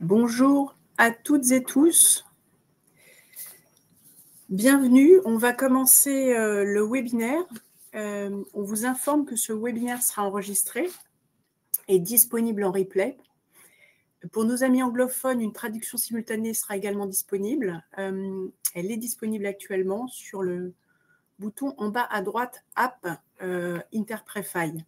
Bonjour à toutes et tous. Bienvenue. On va commencer le webinaire. On vous informe que ce webinaire sera enregistré et disponible en replay. Pour nos amis anglophones, une traduction simultanée sera également disponible. Elle est disponible actuellement sur le bouton en bas à droite App Interprefy.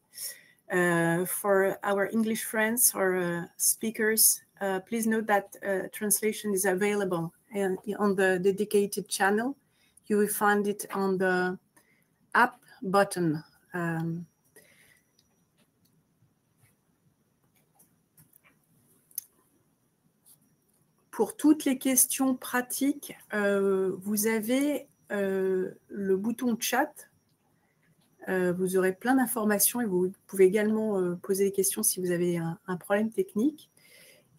For our English friends or speakers, please note that translation is available on the dedicated channel. You will find it on the app button. Pour toutes les questions pratiques, vous avez le bouton chat. Vous aurez plein d'informations et vous pouvez également poser des questions si vous avez un problème technique.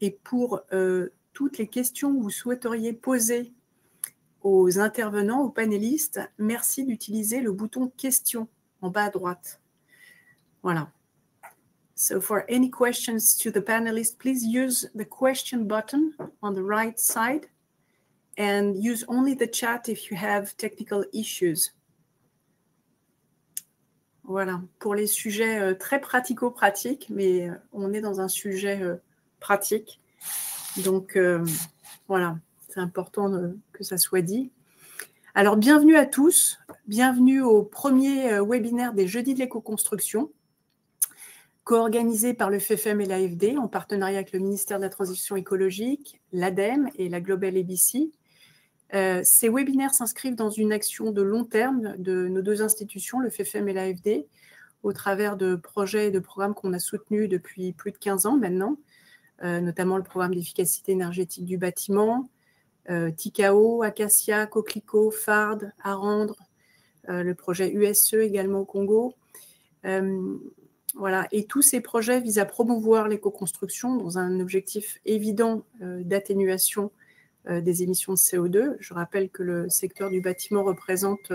Et pour toutes les questions que vous souhaiteriez poser aux intervenants, aux panélistes, merci d'utiliser le bouton « Questions » en bas à droite. Voilà. So for any questions to the panelists, please use the question button on the right side and use only the chat if you have technical issues. Voilà, pour les sujets très pratico-pratiques, mais on est dans un sujet pratique. Donc, voilà, c'est important que ça soit dit. Alors, bienvenue à tous. Bienvenue au premier webinaire des Jeudis de l'éco-construction, co-organisé par le FFM et l'AFD en partenariat avec le ministère de la Transition écologique, l'ADEME et la Global ABC. Ces webinaires s'inscrivent dans une action de long terme de nos deux institutions, le FFM et l'AFD, au travers de projets et de programmes qu'on a soutenus depuis plus de 15 ans maintenant, notamment le programme d'efficacité énergétique du bâtiment, Tikao, Acacia, Coquelicot, Fard, Arandre, le projet USE également au Congo. Voilà. Et tous ces projets visent à promouvoir l'éco-construction dans un objectif évident d'atténuation des émissions de CO2. Je rappelle que le secteur du bâtiment représente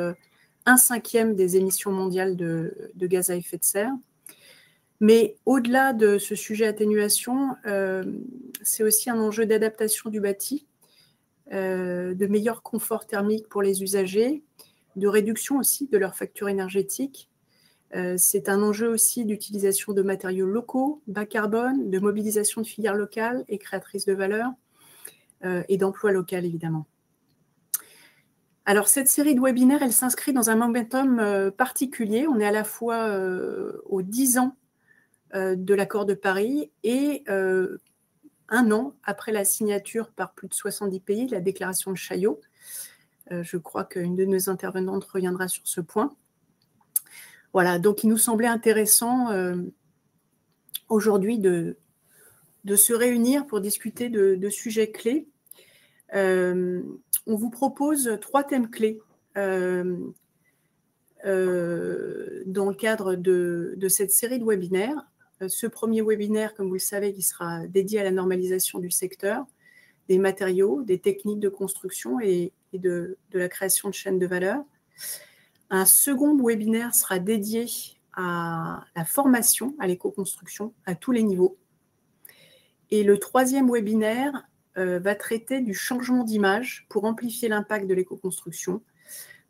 1/5 des émissions mondiales de gaz à effet de serre. Mais au-delà de ce sujet atténuation, c'est aussi un enjeu d'adaptation du bâti, de meilleur confort thermique pour les usagers, de réduction aussi de leur facture énergétique. C'est un enjeu aussi d'utilisation de matériaux locaux, bas carbone, de mobilisation de filières locales et créatrices de valeur, et d'emploi local, évidemment. Alors, cette série de webinaires, elle s'inscrit dans un momentum particulier. On est à la fois aux 10 ans de l'accord de Paris et 1 an après la signature par plus de 70 pays de la déclaration de Chaillot. Je crois qu'une de nos intervenantes reviendra sur ce point. Voilà, donc il nous semblait intéressant aujourd'hui de se réunir pour discuter de sujets clés. On vous propose 3 thèmes clés dans le cadre de cette série de webinaires. Ce premier webinaire, comme vous le savez, qui sera dédié à la normalisation du secteur, des matériaux, des techniques de construction et de la création de chaînes de valeur. Un second webinaire sera dédié à la formation à l'éco-construction à tous les niveaux. Et le troisième webinaire va traiter du changement d'image pour amplifier l'impact de l'éco-construction.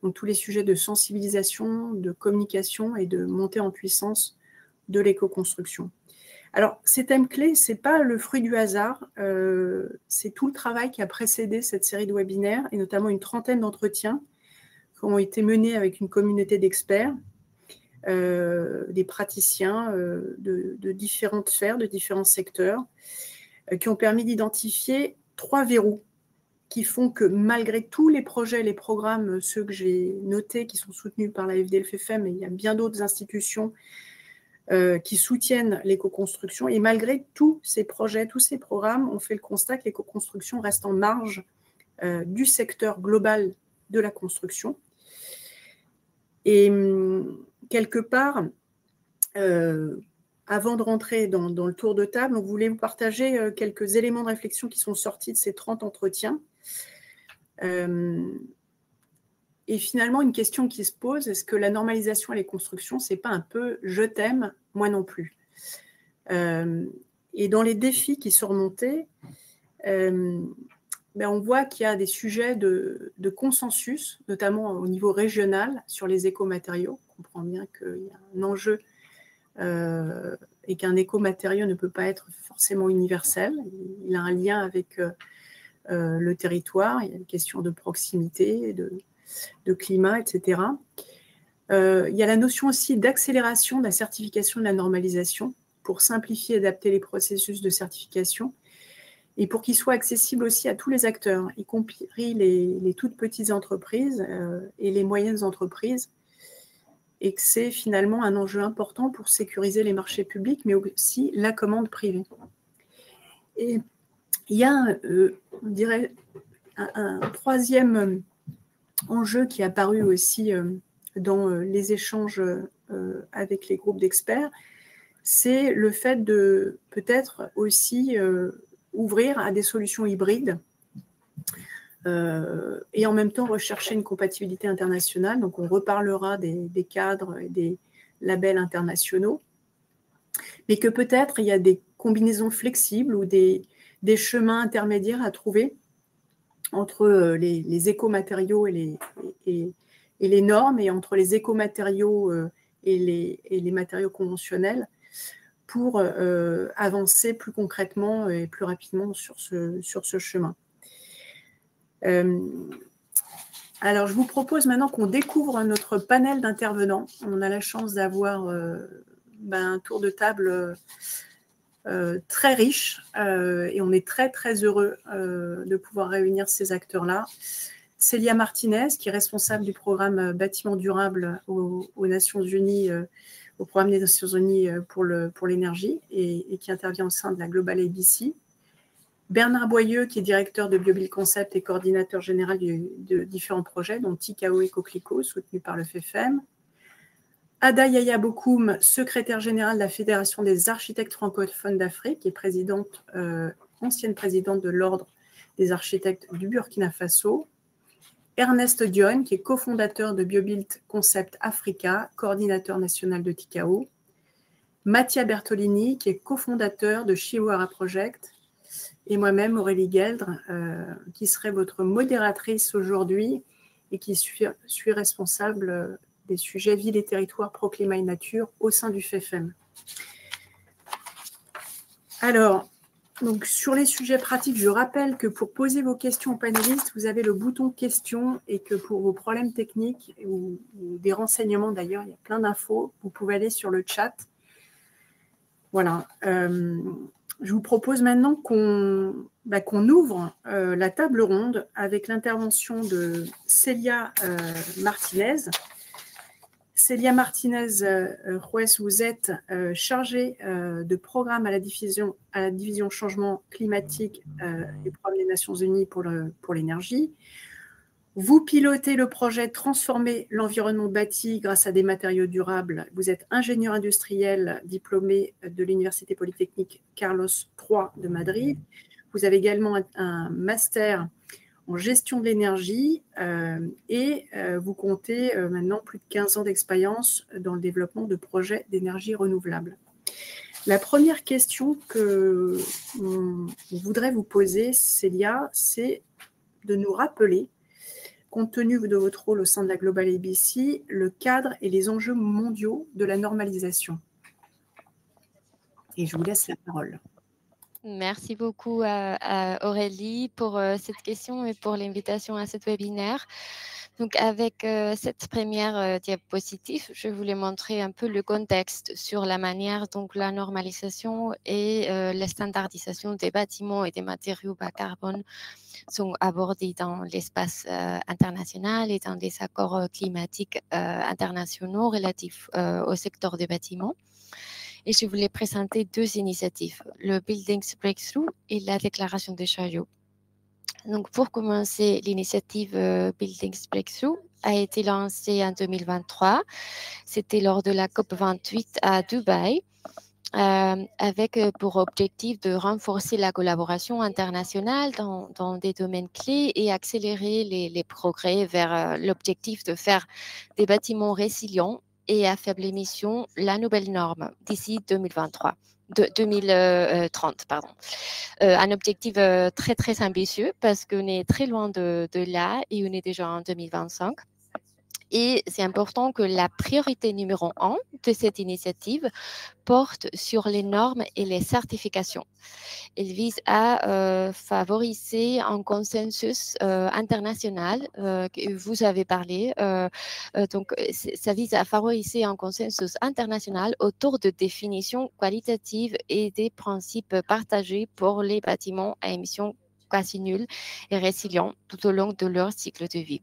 Donc, tous les sujets de sensibilisation, de communication et de montée en puissance de l'éco-construction. Alors, ces thèmes clés, ce n'est pas le fruit du hasard, c'est tout le travail qui a précédé cette série de webinaires et notamment une trentaine d'entretiens qui ont été menés avec une communauté d'experts, des praticiens de différentes sphères, de différents secteurs, qui ont permis d'identifier 3 verrous qui font que malgré tous les projets, les programmes, ceux que j'ai notés, qui sont soutenus par l'AFD et le FFM, et il y a bien d'autres institutions qui soutiennent l'éco-construction, et malgré tous ces projets, tous ces programmes, on fait le constat que l'éco-construction reste en marge du secteur global de la construction. Et quelque part, avant de rentrer dans le tour de table, on voulait vous partager quelques éléments de réflexion qui sont sortis de ces 30 entretiens. Et finalement, une question qui se pose, est-ce que la normalisation et les constructions, ce n'est pas un peu « je t'aime, moi non plus » Et dans les défis qui sont remontés, on voit qu'il y a des sujets de consensus, notamment au niveau régional, sur les écomatériaux. On comprend bien qu'il y a un enjeu et qu'un écomatériau ne peut pas être forcément universel. Il a un lien avec le territoire, il y a une question de proximité, de climat, etc. Il y a la notion aussi d'accélération de la certification de la normalisation pour simplifier et adapter les processus de certification et pour qu'ils soient accessibles aussi à tous les acteurs, y compris les toutes petites entreprises et les moyennes entreprises, et que c'est finalement un enjeu important pour sécuriser les marchés publics, mais aussi la commande privée. Et il y a, on dirait, un troisième enjeu qui est apparu aussi dans les échanges avec les groupes d'experts, c'est le fait de peut-être aussi ouvrir à des solutions hybrides et en même temps rechercher une compatibilité internationale. Donc, on reparlera des cadres et des labels internationaux, mais que peut-être il y a des combinaisons flexibles ou des chemins intermédiaires à trouver entre les écomatériaux et les normes, et entre les écomatériaux et les matériaux conventionnels, pour avancer plus concrètement et plus rapidement sur ce chemin. Alors, je vous propose maintenant qu'on découvre notre panel d'intervenants. On a la chance d'avoir un tour de table très riche et on est très, très heureux de pouvoir réunir ces acteurs-là. Célia Martinez, qui est responsable du programme Bâtiment durable aux Nations Unies, au programme des Nations Unies pour l'énergie et qui intervient au sein de la Global ABC. Bernard Boyeux, qui est directeur de BioBuild Concept et coordinateur général de différents projets, dont Tikao et Coquelicot, soutenu par le FFM. Ada Yaya Bokoum, secrétaire générale de la Fédération des architectes francophones d'Afrique et ancienne présidente de l'Ordre des architectes du Burkina Faso. Ernest Dione, qui est cofondateur de BioBuild Concept Africa, coordinateur national de Tikao. Mattia Bertolini, qui est cofondateur de Chihuahua Project. Et moi-même, Aurélie Gueldre, qui serait votre modératrice aujourd'hui et qui suis responsable des sujets Ville et Territoire, Pro-Climat et Nature au sein du FFM. Alors, donc sur les sujets pratiques, je rappelle que pour poser vos questions aux panélistes, vous avez le bouton questions et que pour vos problèmes techniques ou des renseignements d'ailleurs, il y a plein d'infos, vous pouvez aller sur le chat. Voilà. Je vous propose maintenant qu'on ouvre la table ronde avec l'intervention de Célia Martinez. Célia Martinez, vous êtes chargée de programme à la division changement climatique et programme des Nations Unies pour l'énergie. Vous pilotez le projet Transformer l'environnement bâti grâce à des matériaux durables. Vous êtes ingénieur industriel diplômé de l'Université Polytechnique Carlos III de Madrid. Vous avez également un master en gestion de l'énergie et vous comptez maintenant plus de 15 ans d'expérience dans le développement de projets d'énergie renouvelable. La première question que on voudrait vous poser, Célia, c'est de nous rappeler, compte tenu de votre rôle au sein de la Global ABC, le cadre et les enjeux mondiaux de la normalisation. Et je vous laisse la parole. Merci beaucoup à Aurélie pour cette question et pour l'invitation à cet webinaire. Donc, avec cette première diapositive, je voulais montrer un peu le contexte sur la manière dont la normalisation et la standardisation des bâtiments et des matériaux bas carbone sont abordés dans l'espace international et dans des accords climatiques internationaux relatifs au secteur des bâtiments. Et je voulais présenter deux initiatives, le Buildings Breakthrough et la déclaration de Chaillot. Donc, pour commencer, l'initiative Buildings Breakthrough a été lancée en 2023. C'était lors de la COP28 à Dubaï, avec pour objectif de renforcer la collaboration internationale dans des domaines clés et accélérer les progrès vers l'objectif de faire des bâtiments résilients et à faible émission la nouvelle norme d'ici 2030, pardon. Un objectif très, très ambitieux parce qu'on est très loin de là et on est déjà en 2025. Et c'est important que la priorité numéro 1 de cette initiative porte sur les normes et les certifications. Il vise à favoriser un consensus international que vous avez parlé. Donc, ça vise à favoriser un consensus international autour de définitions qualitatives et des principes partagés pour les bâtiments à émissions quasi nulles et résilients tout au long de leur cycle de vie.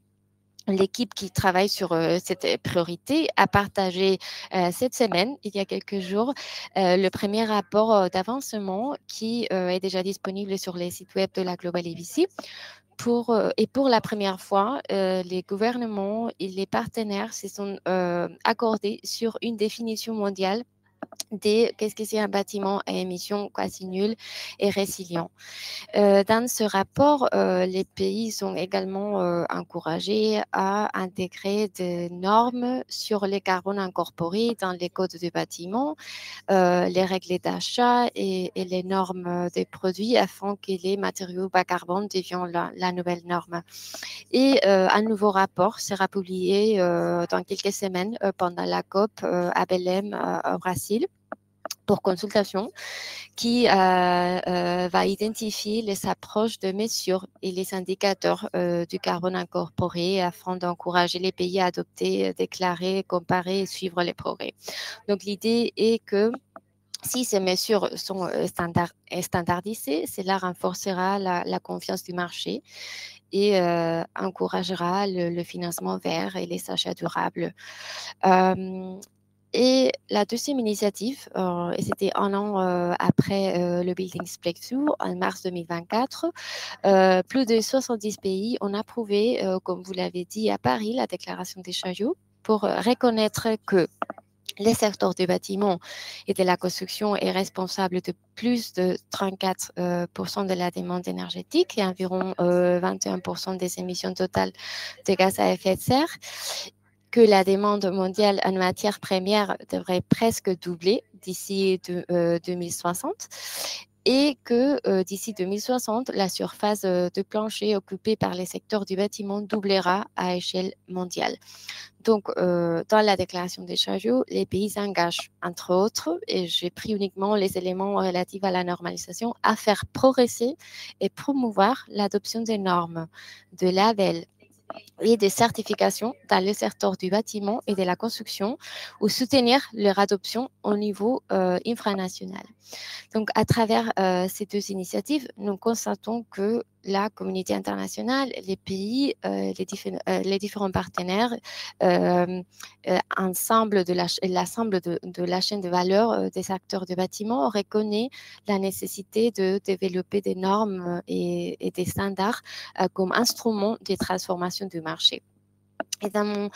L'équipe qui travaille sur cette priorité a partagé cette semaine, il y a quelques jours, le premier rapport d'avancement qui est déjà disponible sur les sites web de la Global EVC. Et pour la première fois, les gouvernements et les partenaires se sont accordés sur une définition mondiale qu'est-ce que c'est un bâtiment à émissions quasi nulles et résilient. Dans ce rapport, les pays sont également encouragés à intégrer des normes sur les carbones incorporés dans les codes du bâtiment, les règles d'achat et les normes des produits afin que les matériaux bas carbone deviennent la nouvelle norme. Et un nouveau rapport sera publié dans quelques semaines pendant la COP à Belém au Brésil pour consultation, qui va identifier les approches de mesure et les indicateurs du carbone incorporé afin d'encourager les pays à adopter, déclarer, comparer et suivre les progrès. Donc, l'idée est que si ces mesures sont standardisées, cela renforcera la confiance du marché et encouragera le financement vert et les achats durables. Et la deuxième initiative, et c'était un an après le Building Breakthrough, en mars 2024, plus de 70 pays ont approuvé, comme vous l'avez dit, à Paris, la déclaration des Chaillots pour reconnaître que les secteurs du bâtiment et de la construction est responsable de plus de 34% de la demande énergétique et environ 21% des émissions totales de gaz à effet de serre, que la demande mondiale en matières premières devrait presque doubler d'ici 2060 et que d'ici 2060, la surface de plancher occupée par les secteurs du bâtiment doublera à échelle mondiale. Donc, dans la déclaration des Chaillots, les pays s'engagent, entre autres, et j'ai pris uniquement les éléments relatifs à la normalisation, à faire progresser et promouvoir l'adoption des normes, de labels et des certifications dans le secteur du bâtiment et de la construction ou soutenir leur adoption au niveau infranational. Donc, à travers ces deux initiatives, nous constatons que la communauté internationale, les pays, les différents partenaires, l'ensemble de la chaîne de valeur des acteurs de bâtiment reconnaît la nécessité de développer des normes et des standards comme instrument de transformation du marché. Et dans mon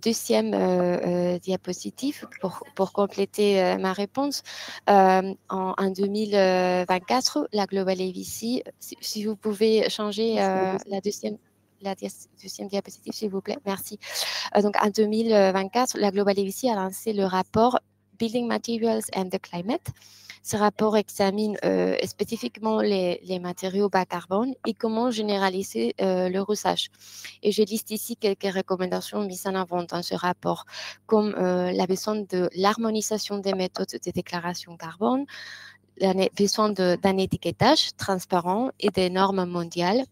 deuxième diapositive, pour compléter ma réponse, en 2024, la Global EVC, si vous pouvez changer la deuxième diapositive, s'il vous plaît, merci. Donc, en 2024, la Global EVC a lancé le rapport Building Materials and the Climate. Ce rapport examine spécifiquement les matériaux bas carbone et comment généraliser leur usage. Et je liste ici quelques recommandations mises en avant dans ce rapport, comme la besoin de l'harmonisation des méthodes de déclaration carbone, la besoin d'un étiquetage transparent et des normes mondiales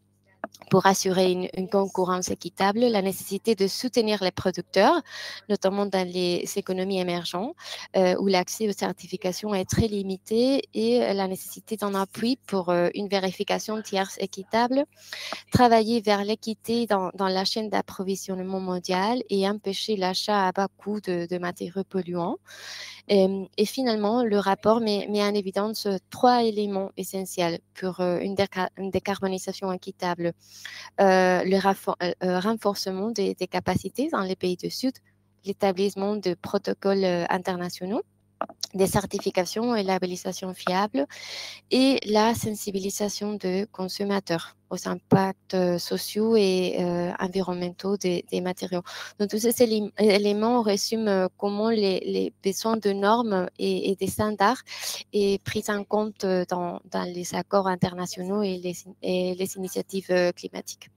pour assurer une concurrence équitable, la nécessité de soutenir les producteurs, notamment dans les économies émergentes, où l'accès aux certifications est très limité, et la nécessité d'un appui pour une vérification tierce équitable, travailler vers l'équité dans la chaîne d'approvisionnement mondiale et empêcher l'achat à bas coût de matériaux polluants. Et finalement, le rapport met en évidence trois éléments essentiels pour une décarbonisation équitable. Le renforcement des capacités dans les pays du Sud, l'établissement de protocoles internationaux des certifications et labellisations fiables et la sensibilisation des consommateurs aux impacts sociaux et environnementaux des matériaux. Donc, tous ces éléments résument comment les besoins de normes et des standards est pris en compte dans les accords internationaux et les initiatives climatiques.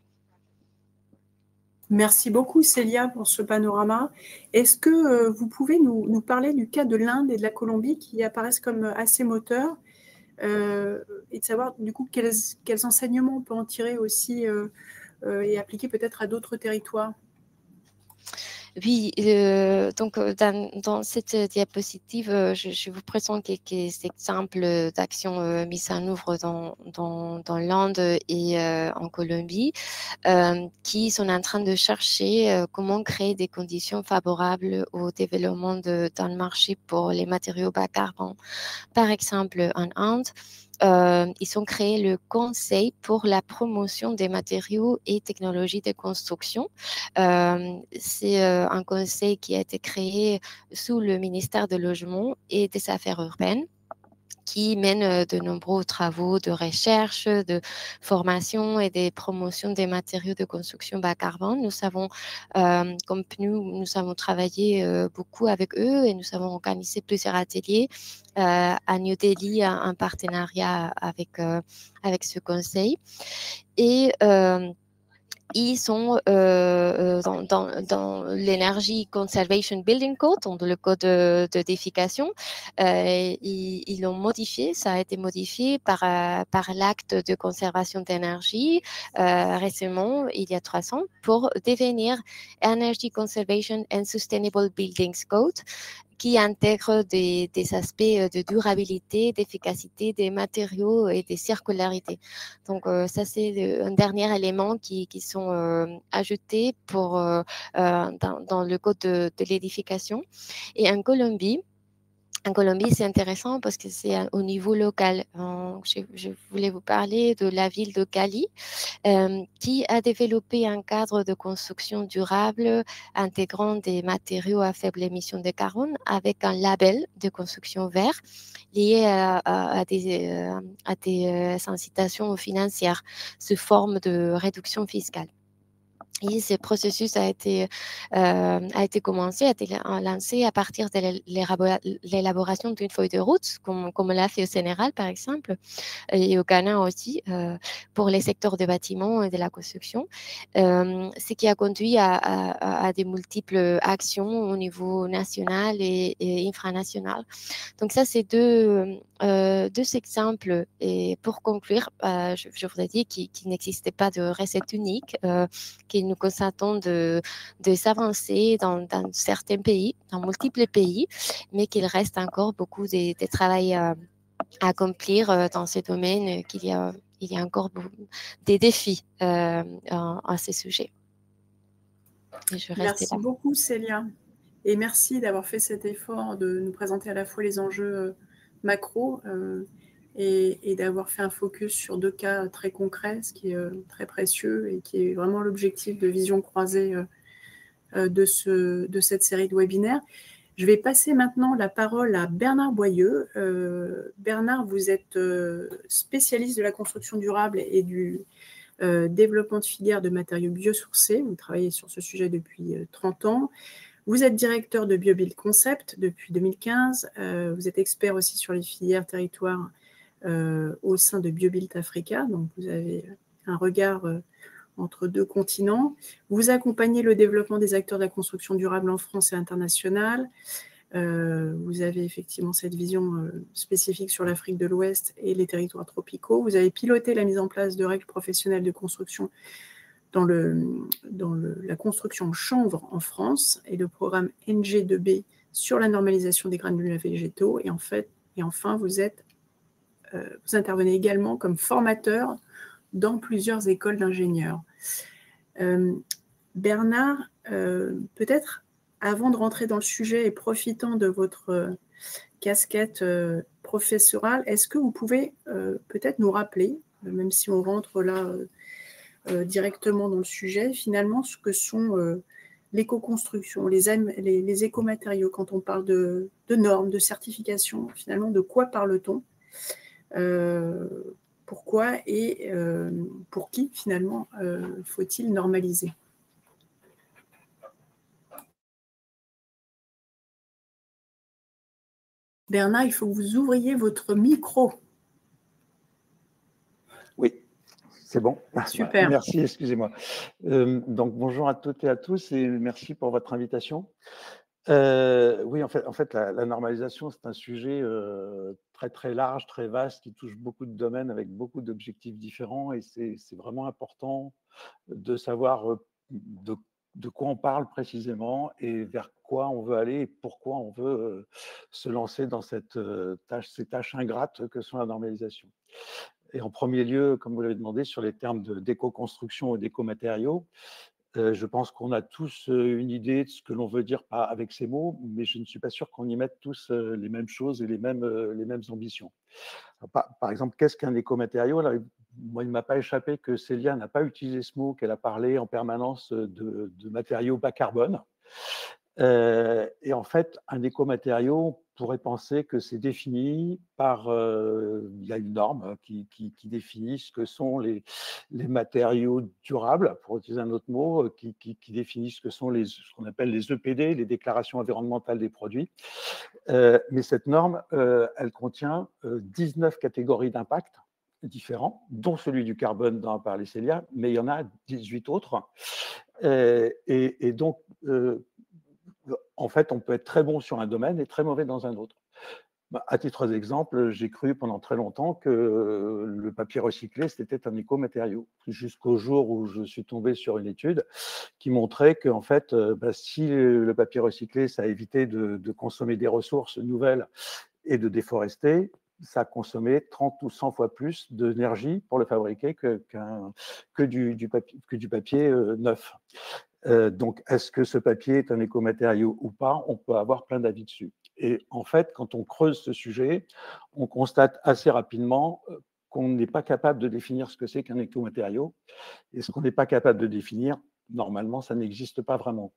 Merci beaucoup, Célia, pour ce panorama. Est-ce que vous pouvez nous parler du cas de l'Inde et de la Colombie qui apparaissent comme assez moteurs et de savoir, du coup, quels enseignements on peut en tirer aussi et appliquer peut-être à d'autres territoires? Oui, donc dans cette diapositive, je vous présente quelques exemples d'actions mises en œuvre dans l'Inde et en Colombie, qui sont en train de chercher comment créer des conditions favorables au développement d'un marché pour les matériaux bas carbone. Par exemple, en Inde, ils ont créé le Conseil pour la promotion des matériaux et technologies de construction. C'est un conseil qui a été créé sous le ministère du Logement et des Affaires urbaines, qui mène de nombreux travaux de recherche, de formation et de promotion des matériaux de construction bas carbone. Nous avons, comme nous avons travaillé beaucoup avec eux et nous avons organisé plusieurs ateliers à New Delhi en partenariat avec ce conseil. Et ils sont dans l'Energy Conservation Building Code, donc le code d'édification. Ils l'ont modifié, ça a été modifié par l'acte de conservation d'énergie récemment, il y a 3 ans, pour devenir Energy Conservation and Sustainable Buildings Code, qui intègre des aspects de durabilité, d'efficacité des matériaux et de circularité. Donc, ça, c'est un dernier élément qui sont ajoutés dans le code de l'édification. Et en Colombie, c'est intéressant parce que c'est au niveau local. Je voulais vous parler de la ville de Cali, qui a développé un cadre de construction durable intégrant des matériaux à faible émission de carbone avec un label de construction vert lié à des incitations financières sous forme de réduction fiscale. Et ce processus a été commencé, a été lancé à partir de l'élaboration d'une feuille de route, comme l'a fait au Sénégal, par exemple, et au Ghana aussi, pour les secteurs de bâtiments et de la construction, ce qui a conduit à des multiples actions au niveau national et infranational. Donc ça, c'est deux exemples. Et pour conclure, je voudrais dire qu'il n'existait pas de recette unique, que nous constatons de s'avancer dans certains pays, dans multiples pays, mais qu'il reste encore beaucoup de travail à accomplir dans ces domaines, qu'il y a encore des défis à ces sujets. Et je reste Merci là. beaucoup, Célia. Et merci d'avoir fait cet effort de nous présenter à la fois les enjeux macro et d'avoir fait un focus sur 2 cas très concrets, ce qui est très précieux et qui est vraiment l'objectif de vision croisée de cette série de webinaires. Je vais passer maintenant la parole à Bernard Boyeux. Bernard, vous êtes spécialiste de la construction durable et du développement de filières de matériaux biosourcés. Vous travaillez sur ce sujet depuis 30 ans. Vous êtes directeur de BioBuild Concept depuis 2015. Vous êtes expert aussi sur les filières territoires au sein de BioBuild Africa. Donc, vous avez un regard entre 2 continents. Vous accompagnez le développement des acteurs de la construction durable en France et internationale. Vous avez effectivement cette vision spécifique sur l'Afrique de l'Ouest et les territoires tropicaux. Vous avez piloté la mise en place de règles professionnelles de construction dans la construction chanvre en France et le programme NG2B sur la normalisation des granulats végétaux. Et enfin, vous intervenez également comme formateur dans plusieurs écoles d'ingénieurs. Bernard, peut-être avant de rentrer dans le sujet et profitant de votre casquette professorale, est-ce que vous pouvez peut-être nous rappeler, même si on rentre là directement dans le sujet, finalement, ce que sont l'éco-construction, les écomatériaux, quand on parle de normes, de certification, finalement, de quoi parle-t-on? Pourquoi et pour qui, finalement, faut-il normaliser? Bernard, il faut que vous ouvriez votre micro. Oui, c'est bon. Super. Merci, excusez-moi. Donc, bonjour à toutes et à tous et merci pour votre invitation. Oui, en fait la normalisation, c'est un sujet très, très large, très vaste, qui touche beaucoup de domaines avec beaucoup d'objectifs différents et c'est vraiment important de savoir de quoi on parle précisément et vers quoi on veut aller et pourquoi on veut se lancer dans ces tâches ingrates que sont la normalisation. Et en premier lieu, comme vous l'avez demandé, sur les termes d'éco-construction et d'éco-matériaux, je pense qu'on a tous une idée de ce que l'on veut dire avec ces mots, mais je ne suis pas sûr qu'on y mette tous les mêmes choses et les mêmes ambitions. Alors, par exemple, qu'est-ce qu'un éco-matériau? Alors, moi, il ne m'a pas échappé que Célia n'a pas utilisé ce mot, qu'elle a parlé en permanence de matériaux bas carbone. Et en fait, un écomatériau, on pourrait penser que c'est défini par, il y a une norme qui définit ce que sont les matériaux durables, pour utiliser un autre mot, qui définit ce que sont ce qu'on appelle les EPD, les déclarations environnementales des produits. Mais cette norme, elle contient 19 catégories d'impact différents, dont celui du carbone dont a parlé Célia, mais il y en a 18 autres. Et donc, en fait, on peut être très bon sur un domaine et très mauvais dans un autre. À titre d'exemple, j'ai cru pendant très longtemps que le papier recyclé, c'était un écomatériau, jusqu'au jour où je suis tombé sur une étude qui montrait que, en fait, si le papier recyclé, ça a évité de consommer des ressources nouvelles et de déforester, ça consommait 30 ou 100 fois plus d'énergie pour le fabriquer que du papier neuf. Donc, est-ce que ce papier est un écomatériau ou pas? On peut avoir plein d'avis dessus. Et en fait, quand on creuse ce sujet, on constate assez rapidement qu'on n'est pas capable de définir ce que c'est qu'un écomatériau. Et ce qu'on n'est pas capable de définir, normalement, ça n'existe pas vraiment.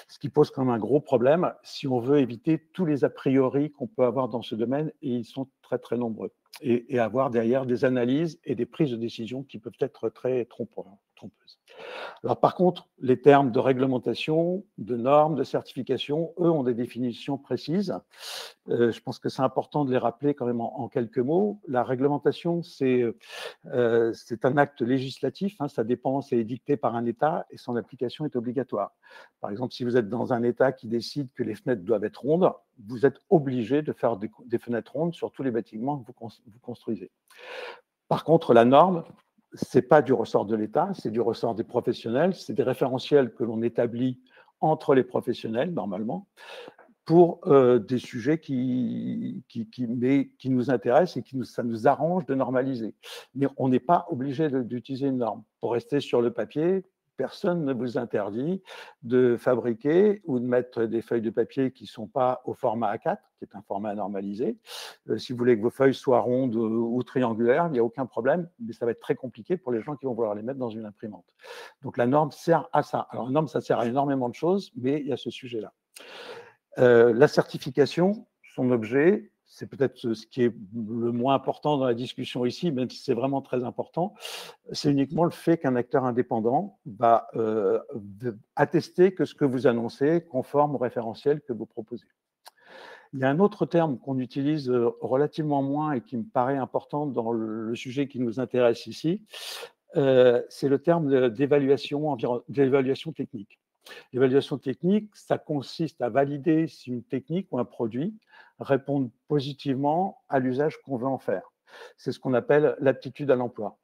Ce qui pose comme un gros problème si on veut éviter tous les a priori qu'on peut avoir dans ce domaine, et ils sont très, très nombreux. Et avoir derrière des analyses et des prises de décision qui peuvent être très trompeuses. Alors, par contre, les termes de réglementation, de normes, de certification, eux, ont des définitions précises. Je pense que c'est important de les rappeler quand même en quelques mots. La réglementation, c'est un acte législatif, hein, ça dépend, c'est édicté par un État et son application est obligatoire. Par exemple, si vous êtes dans un État qui décide que les fenêtres doivent être rondes, vous êtes obligé de faire des fenêtres rondes sur tous les bâtiments que vous construisez. Par contre, la norme, ce n'est pas du ressort de l'État, c'est du ressort des professionnels, c'est des référentiels que l'on établit entre les professionnels, normalement, pour des sujets qui nous intéressent et ça nous arrange de normaliser. Mais on n'est pas obligé d'utiliser une norme. Pour rester sur le papier, personne ne vous interdit de fabriquer ou de mettre des feuilles de papier qui ne sont pas au format A4, qui est un format normalisé. Si vous voulez que vos feuilles soient rondes ou triangulaires, il n'y a aucun problème, mais ça va être très compliqué pour les gens qui vont vouloir les mettre dans une imprimante. Donc la norme sert à ça. Alors la norme, ça sert à énormément de choses, mais il y a ce sujet-là. La certification, son objet, c'est peut-être ce qui est le moins important dans la discussion ici, même si c'est vraiment très important, c'est uniquement le fait qu'un acteur indépendant va attester que ce que vous annoncez est conforme au référentiel que vous proposez. Il y a un autre terme qu'on utilise relativement moins et qui me paraît important dans le sujet qui nous intéresse ici, c'est le terme d'évaluation technique. L'évaluation technique, ça consiste à valider si une technique ou un produit répond positivement à l'usage qu'on veut en faire. C'est ce qu'on appelle l'aptitude à l'emploi.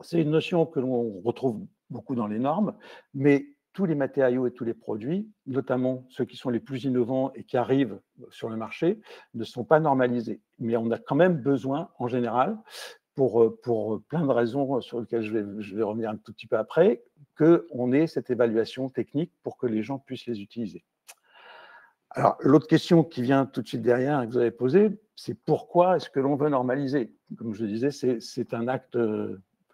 C'est une notion que l'on retrouve beaucoup dans les normes, mais tous les matériaux et tous les produits, notamment ceux qui sont les plus innovants et qui arrivent sur le marché, ne sont pas normalisés. Mais on a quand même besoin, en général, pour plein de raisons sur lesquelles je vais revenir un tout petit peu après, qu'on ait cette évaluation technique pour que les gens puissent les utiliser. Alors, l'autre question qui vient tout de suite derrière et que vous avez posée, c'est pourquoi est-ce que l'on veut normaliser? Comme je le disais, c'est un acte,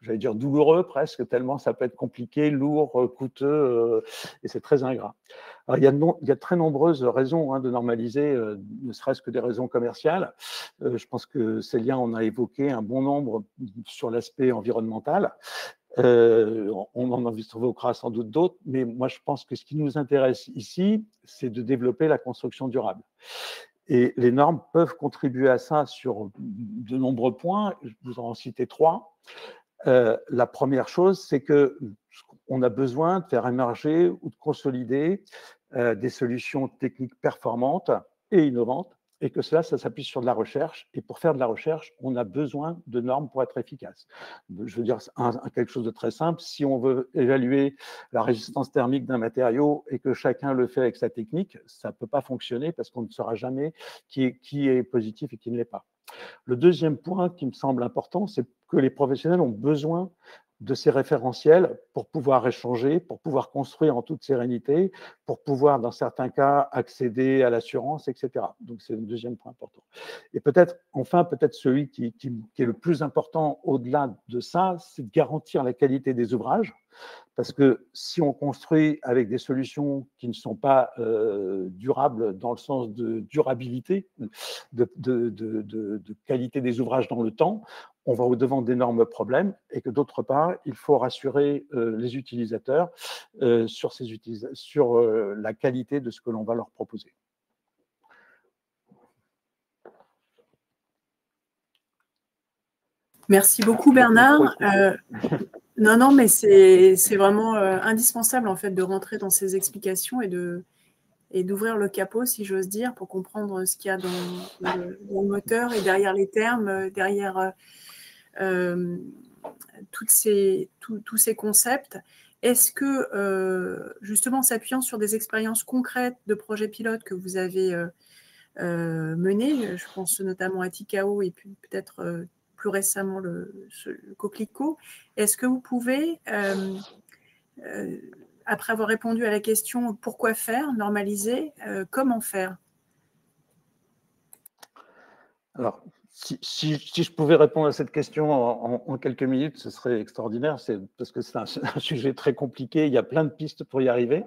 j'allais dire douloureux presque, tellement ça peut être compliqué, lourd, coûteux, et c'est très ingrat. Alors, il y a de très nombreuses raisons de normaliser, ne serait-ce que des raisons commerciales. Je pense que Célia en a évoqué un bon nombre sur l'aspect environnemental. On en évoquera sans doute d'autres, mais moi je pense que ce qui nous intéresse ici, c'est de développer la construction durable. Et les normes peuvent contribuer à ça sur de nombreux points. Je vous en citer 3. La première chose, c'est qu'on a besoin de faire émerger ou de consolider des solutions techniques performantes et innovantes, et que cela, ça s'appuie sur de la recherche. Et pour faire de la recherche, on a besoin de normes pour être efficace. Je veux dire quelque chose de très simple. Si on veut évaluer la résistance thermique d'un matériau et que chacun le fait avec sa technique, ça ne peut pas fonctionner parce qu'on ne saura jamais qui est positif et qui ne l'est pas. Le deuxième point qui me semble important, c'est que les professionnels ont besoin de ces référentiels pour pouvoir échanger, pour pouvoir construire en toute sérénité, pour pouvoir, dans certains cas, accéder à l'assurance, etc. Donc, c'est le deuxième point important. Et peut-être, enfin, peut-être celui qui est le plus important au-delà de ça, c'est de garantir la qualité des ouvrages. Parce que si on construit avec des solutions qui ne sont pas durables dans le sens de durabilité, de qualité des ouvrages dans le temps, on va au-devant d'énormes problèmes et que d'autre part, il faut rassurer les utilisateurs sur la qualité de ce que l'on va leur proposer. Merci beaucoup Bernard. Non, mais c'est vraiment indispensable en fait de rentrer dans ces explications et d'ouvrir le capot, si j'ose dire, pour comprendre ce qu'il y a dans le moteur et derrière les termes, derrière tous ces concepts. Est-ce que, justement, s'appuyant sur des expériences concrètes de projets pilotes que vous avez menés, je pense notamment à Tikao et puis peut-être plus récemment le Coquelicot, est-ce que vous pouvez, après avoir répondu à la question pourquoi faire, normaliser, comment faire? Alors, si je pouvais répondre à cette question en quelques minutes, ce serait extraordinaire, parce que c'est un sujet très compliqué, il y a plein de pistes pour y arriver.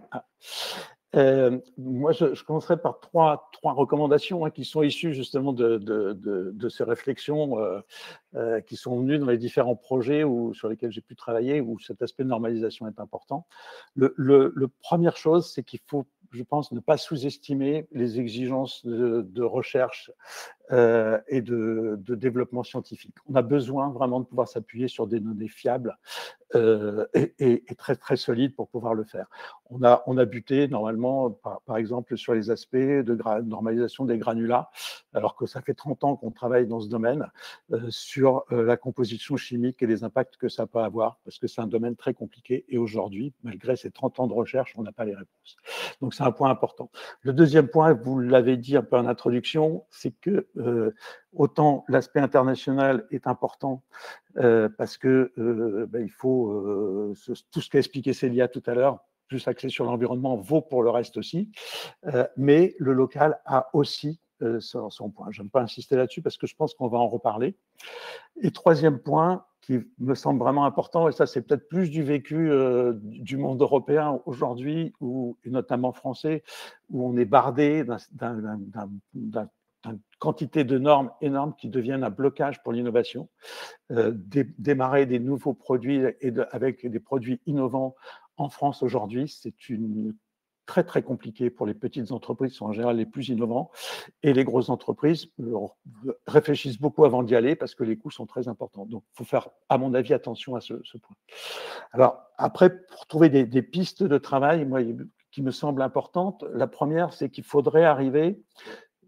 Moi, je commencerai par trois recommandations qui sont issues justement de ces réflexions qui sont venues dans les différents projets sur lesquels j'ai pu travailler, où cet aspect de normalisation est important. La première chose, c'est qu'il faut, je pense, ne pas sous-estimer les exigences de recherche et de développement scientifique. On a besoin vraiment de pouvoir s'appuyer sur des données fiables et très, très solides pour pouvoir le faire. On a buté normalement, par exemple, sur les aspects de normalisation des granulats, alors que ça fait 30 ans qu'on travaille dans ce domaine, sur la composition chimique et les impacts que ça peut avoir, parce que c'est un domaine très compliqué. Et aujourd'hui, malgré ces 30 ans de recherche, on n'a pas les réponses. Donc, c'est un point important. Le deuxième point, vous l'avez dit un peu en introduction, c'est que autant l'aspect international est important parce que il faut tout ce qu'a expliqué Célia tout à l'heure, plus axé sur l'environnement, vaut pour le reste aussi, mais le local a aussi son point. Je n'aime pas insister là-dessus parce que je pense qu'on va en reparler. Et troisième point, qui me semble vraiment important, et ça c'est peut-être plus du vécu du monde européen aujourd'hui, et notamment français, où on est bardé d'une quantité de normes énormes qui deviennent un blocage pour l'innovation. Démarrer des nouveaux produits avec des produits innovants en France aujourd'hui, c'est très, très compliqué pour les petites entreprises, qui sont en général les plus innovants, et les grosses entreprises réfléchissent beaucoup avant d'y aller parce que les coûts sont très importants. Donc, il faut faire, à mon avis, attention à ce point. Alors, après, pour trouver des pistes de travail, moi, qui me semblent importantes, la première, c'est qu'il faudrait arriver,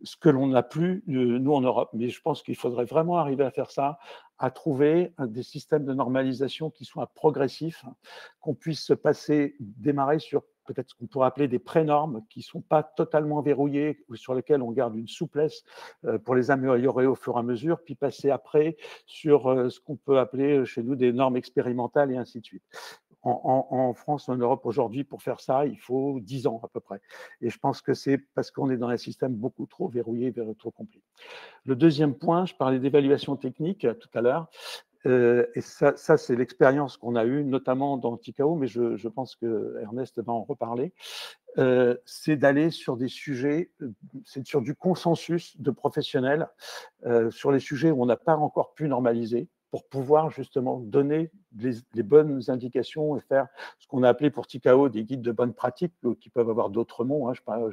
ce que l'on n'a plus, nous, en Europe, mais je pense qu'il faudrait vraiment arriver à faire ça, à trouver des systèmes de normalisation qui soient progressifs, qu'on puisse se démarrer sur peut-être ce qu'on pourrait appeler des pré-normes qui ne sont pas totalement verrouillées, ou sur lesquelles on garde une souplesse pour les améliorer au fur et à mesure, puis passer après sur ce qu'on peut appeler chez nous des normes expérimentales et ainsi de suite. En France, en Europe, aujourd'hui, pour faire ça, il faut 10 ans à peu près. Et je pense que c'est parce qu'on est dans un système beaucoup trop verrouillé, trop complet. Le deuxième point, je parlais d'évaluation technique tout à l'heure. Et ça c'est l'expérience qu'on a eue, notamment dans Tikao, mais je pense que Ernest va en reparler. C'est d'aller sur des sujets, c'est sur du consensus de professionnels, sur les sujets où on n'a pas encore pu normaliser, pour pouvoir justement donner les bonnes indications et faire ce qu'on a appelé pour Tikao des guides de bonnes pratiques, qui peuvent avoir d'autres noms. Hein. Dans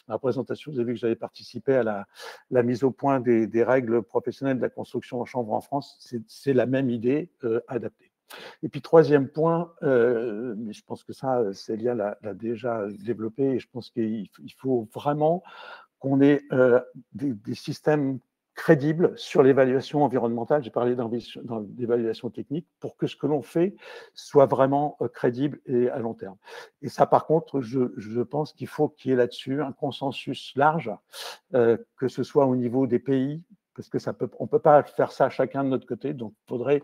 la présentation, vous avez vu que j'avais participé à la mise au point des règles professionnelles de la construction en chambre en France. C'est la même idée adaptée. Et puis, troisième point, mais je pense que ça, Célia l'a déjà développé, et je pense qu'il faut vraiment qu'on ait des systèmes crédibles sur l'évaluation environnementale. J'ai parlé d'évaluation technique, pour que ce que l'on fait soit vraiment crédible et à long terme. Et ça, par contre, je pense qu'il faut qu'il y ait là-dessus un consensus large, que ce soit au niveau des pays, parce que on ne peut pas faire ça chacun de notre côté. Donc, il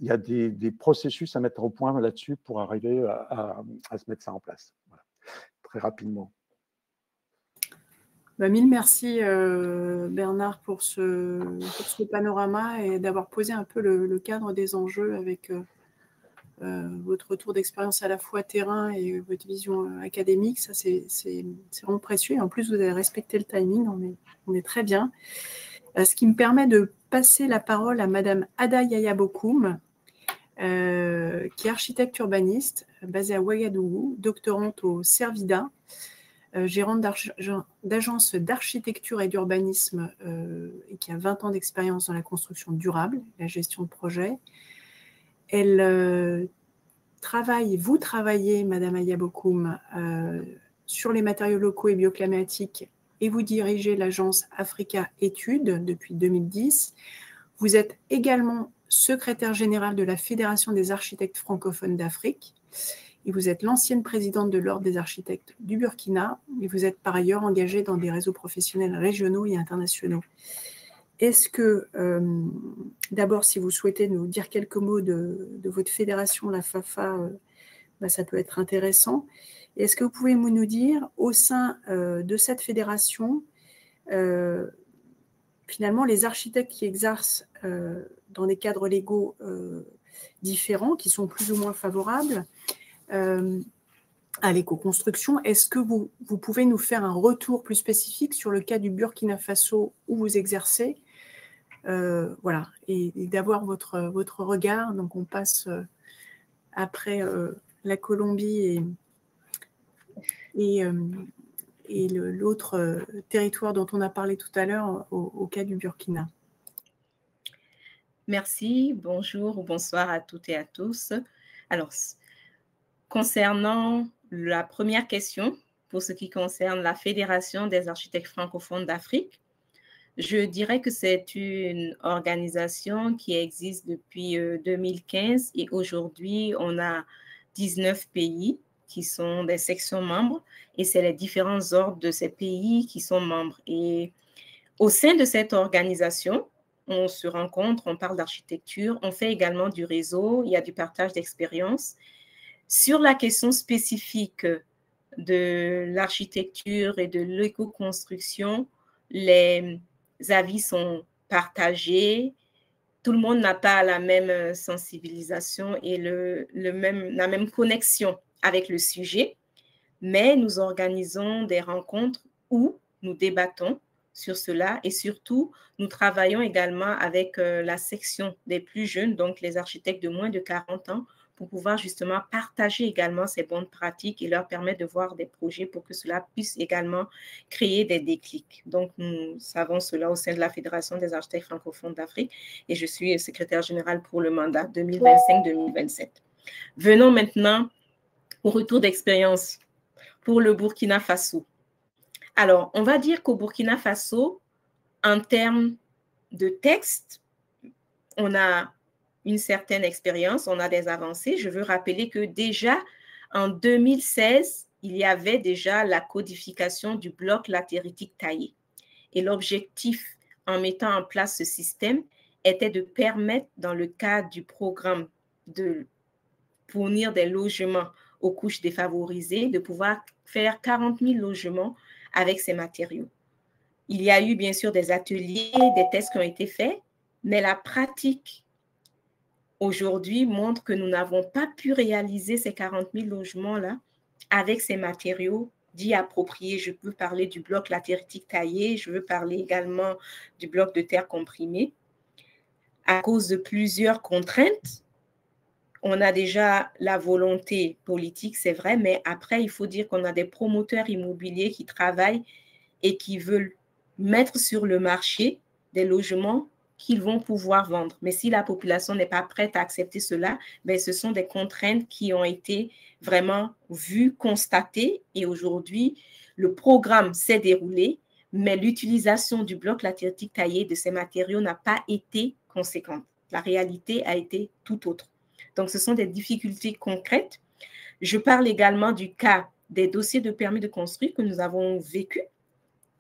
y a des processus à mettre au point là-dessus pour arriver à se mettre ça en place. Voilà. Très rapidement. Mille merci Bernard pour ce panorama et d'avoir posé un peu le cadre des enjeux avec votre retour d'expérience à la fois terrain et votre vision académique. Ça, c'est vraiment précieux. Et en plus, vous avez respecté le timing. On est très bien. Ce qui me permet de passer la parole à Madame Ada Yaya Bokoum, qui est architecte urbaniste basée à Ouagadougou, doctorante au Servida, gérante d'agence d'architecture et d'urbanisme et qui a 20 ans d'expérience dans la construction durable, la gestion de projets. Vous travaillez, Madame Ayabokoum, sur les matériaux locaux et bioclimatiques, et vous dirigez l'agence Africa Études depuis 2010. Vous êtes également secrétaire générale de la Fédération des architectes francophones d'Afrique, et vous êtes l'ancienne présidente de l'Ordre des architectes du Burkina, et vous êtes par ailleurs engagée dans des réseaux professionnels régionaux et internationaux. Est-ce que, d'abord, si vous souhaitez nous dire quelques mots de votre fédération, la FAFA, ça peut être intéressant. Est-ce que vous pouvez nous dire, au sein de cette fédération, finalement, les architectes qui exercent dans des cadres légaux différents, qui sont plus ou moins favorables à l'éco-construction, est-ce que vous pouvez nous faire un retour plus spécifique sur le cas du Burkina Faso où vous exercez? Voilà, et d'avoir votre regard. Donc, on passe après la Colombie et l'autre territoire dont on a parlé tout à l'heure au cas du Burkina. Merci, bonjour ou bonsoir à toutes et à tous. Alors, concernant la première question, pour ce qui concerne la Fédération des architectes francophones d'Afrique, je dirais que c'est une organisation qui existe depuis 2015 et aujourd'hui, on a 19 pays qui sont des sections membres et c'est les différents ordres de ces pays qui sont membres. Et au sein de cette organisation, on se rencontre, on parle d'architecture, on fait également du réseau, il y a du partage d'expériences. Sur la question spécifique de l'architecture et de l'éco-construction, les avis sont partagés. Tout le monde n'a pas la même sensibilisation et la même connexion avec le sujet, mais nous organisons des rencontres où nous débattons sur cela et surtout, nous travaillons également avec la section des plus jeunes, donc les architectes de moins de 40 ans, pour pouvoir justement partager également ces bonnes pratiques et leur permettre de voir des projets pour que cela puisse également créer des déclics. Donc, nous savons cela au sein de la Fédération des architectes francophones d'Afrique et je suis secrétaire générale pour le mandat 2025-2027. Venons maintenant au retour d'expérience pour le Burkina Faso. Alors, on va dire qu'au Burkina Faso, en termes de texte, on a une certaine expérience, on a des avancées. Je veux rappeler que déjà en 2016, il y avait déjà la codification du bloc latéritique taillé. Et l'objectif en mettant en place ce système était de permettre, dans le cadre du programme de fournir des logements aux couches défavorisées, de pouvoir faire 40 000 logements avec ces matériaux. Il y a eu bien sûr des ateliers, des tests qui ont été faits, mais la pratique aujourd'hui montre que nous n'avons pas pu réaliser ces 40 000 logements-là avec ces matériaux dits appropriés. Je peux parler du bloc latéritique taillé, je veux parler également du bloc de terre comprimé. À cause de plusieurs contraintes, on a déjà la volonté politique, c'est vrai, mais après, il faut dire qu'on a des promoteurs immobiliers qui travaillent et qui veulent mettre sur le marché des logements qu'ils vont pouvoir vendre. Mais si la population n'est pas prête à accepter cela, ben, ce sont des contraintes qui ont été vraiment vues, constatées, et aujourd'hui, le programme s'est déroulé, mais l'utilisation du bloc latéritique taillé de ces matériaux n'a pas été conséquente. La réalité a été tout autre. Donc, ce sont des difficultés concrètes. Je parle également du cas des dossiers de permis de construire que nous avons vécu.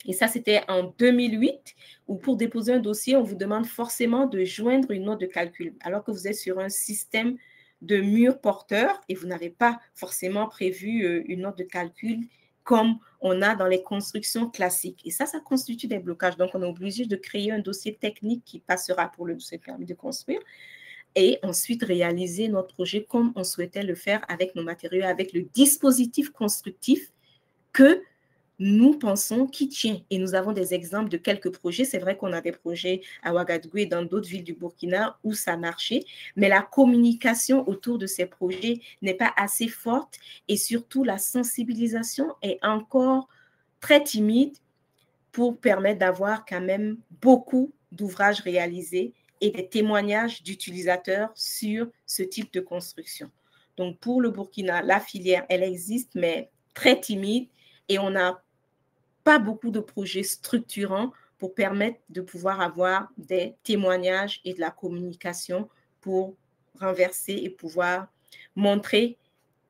Et ça, c'était en 2008, où pour déposer un dossier, on vous demande forcément de joindre une note de calcul, alors que vous êtes sur un système de mur porteur et vous n'avez pas forcément prévu une note de calcul comme on a dans les constructions classiques. Et ça constitue des blocages. Donc, on est obligé de créer un dossier technique qui passera pour le dossier de permis de construire et ensuite réaliser notre projet comme on souhaitait le faire avec nos matériaux, avec le dispositif constructif que nous pensons qui tient. Et nous avons des exemples de quelques projets. C'est vrai qu'on a des projets à Ouagadougou et dans d'autres villes du Burkina où ça marchait, mais la communication autour de ces projets n'est pas assez forte et surtout la sensibilisation est encore très timide pour permettre d'avoir quand même beaucoup d'ouvrages réalisés et des témoignages d'utilisateurs sur ce type de construction. Donc, pour le Burkina, la filière, elle existe, mais très timide et on n'a pas beaucoup de projets structurants pour permettre de pouvoir avoir des témoignages et de la communication pour renverser et pouvoir montrer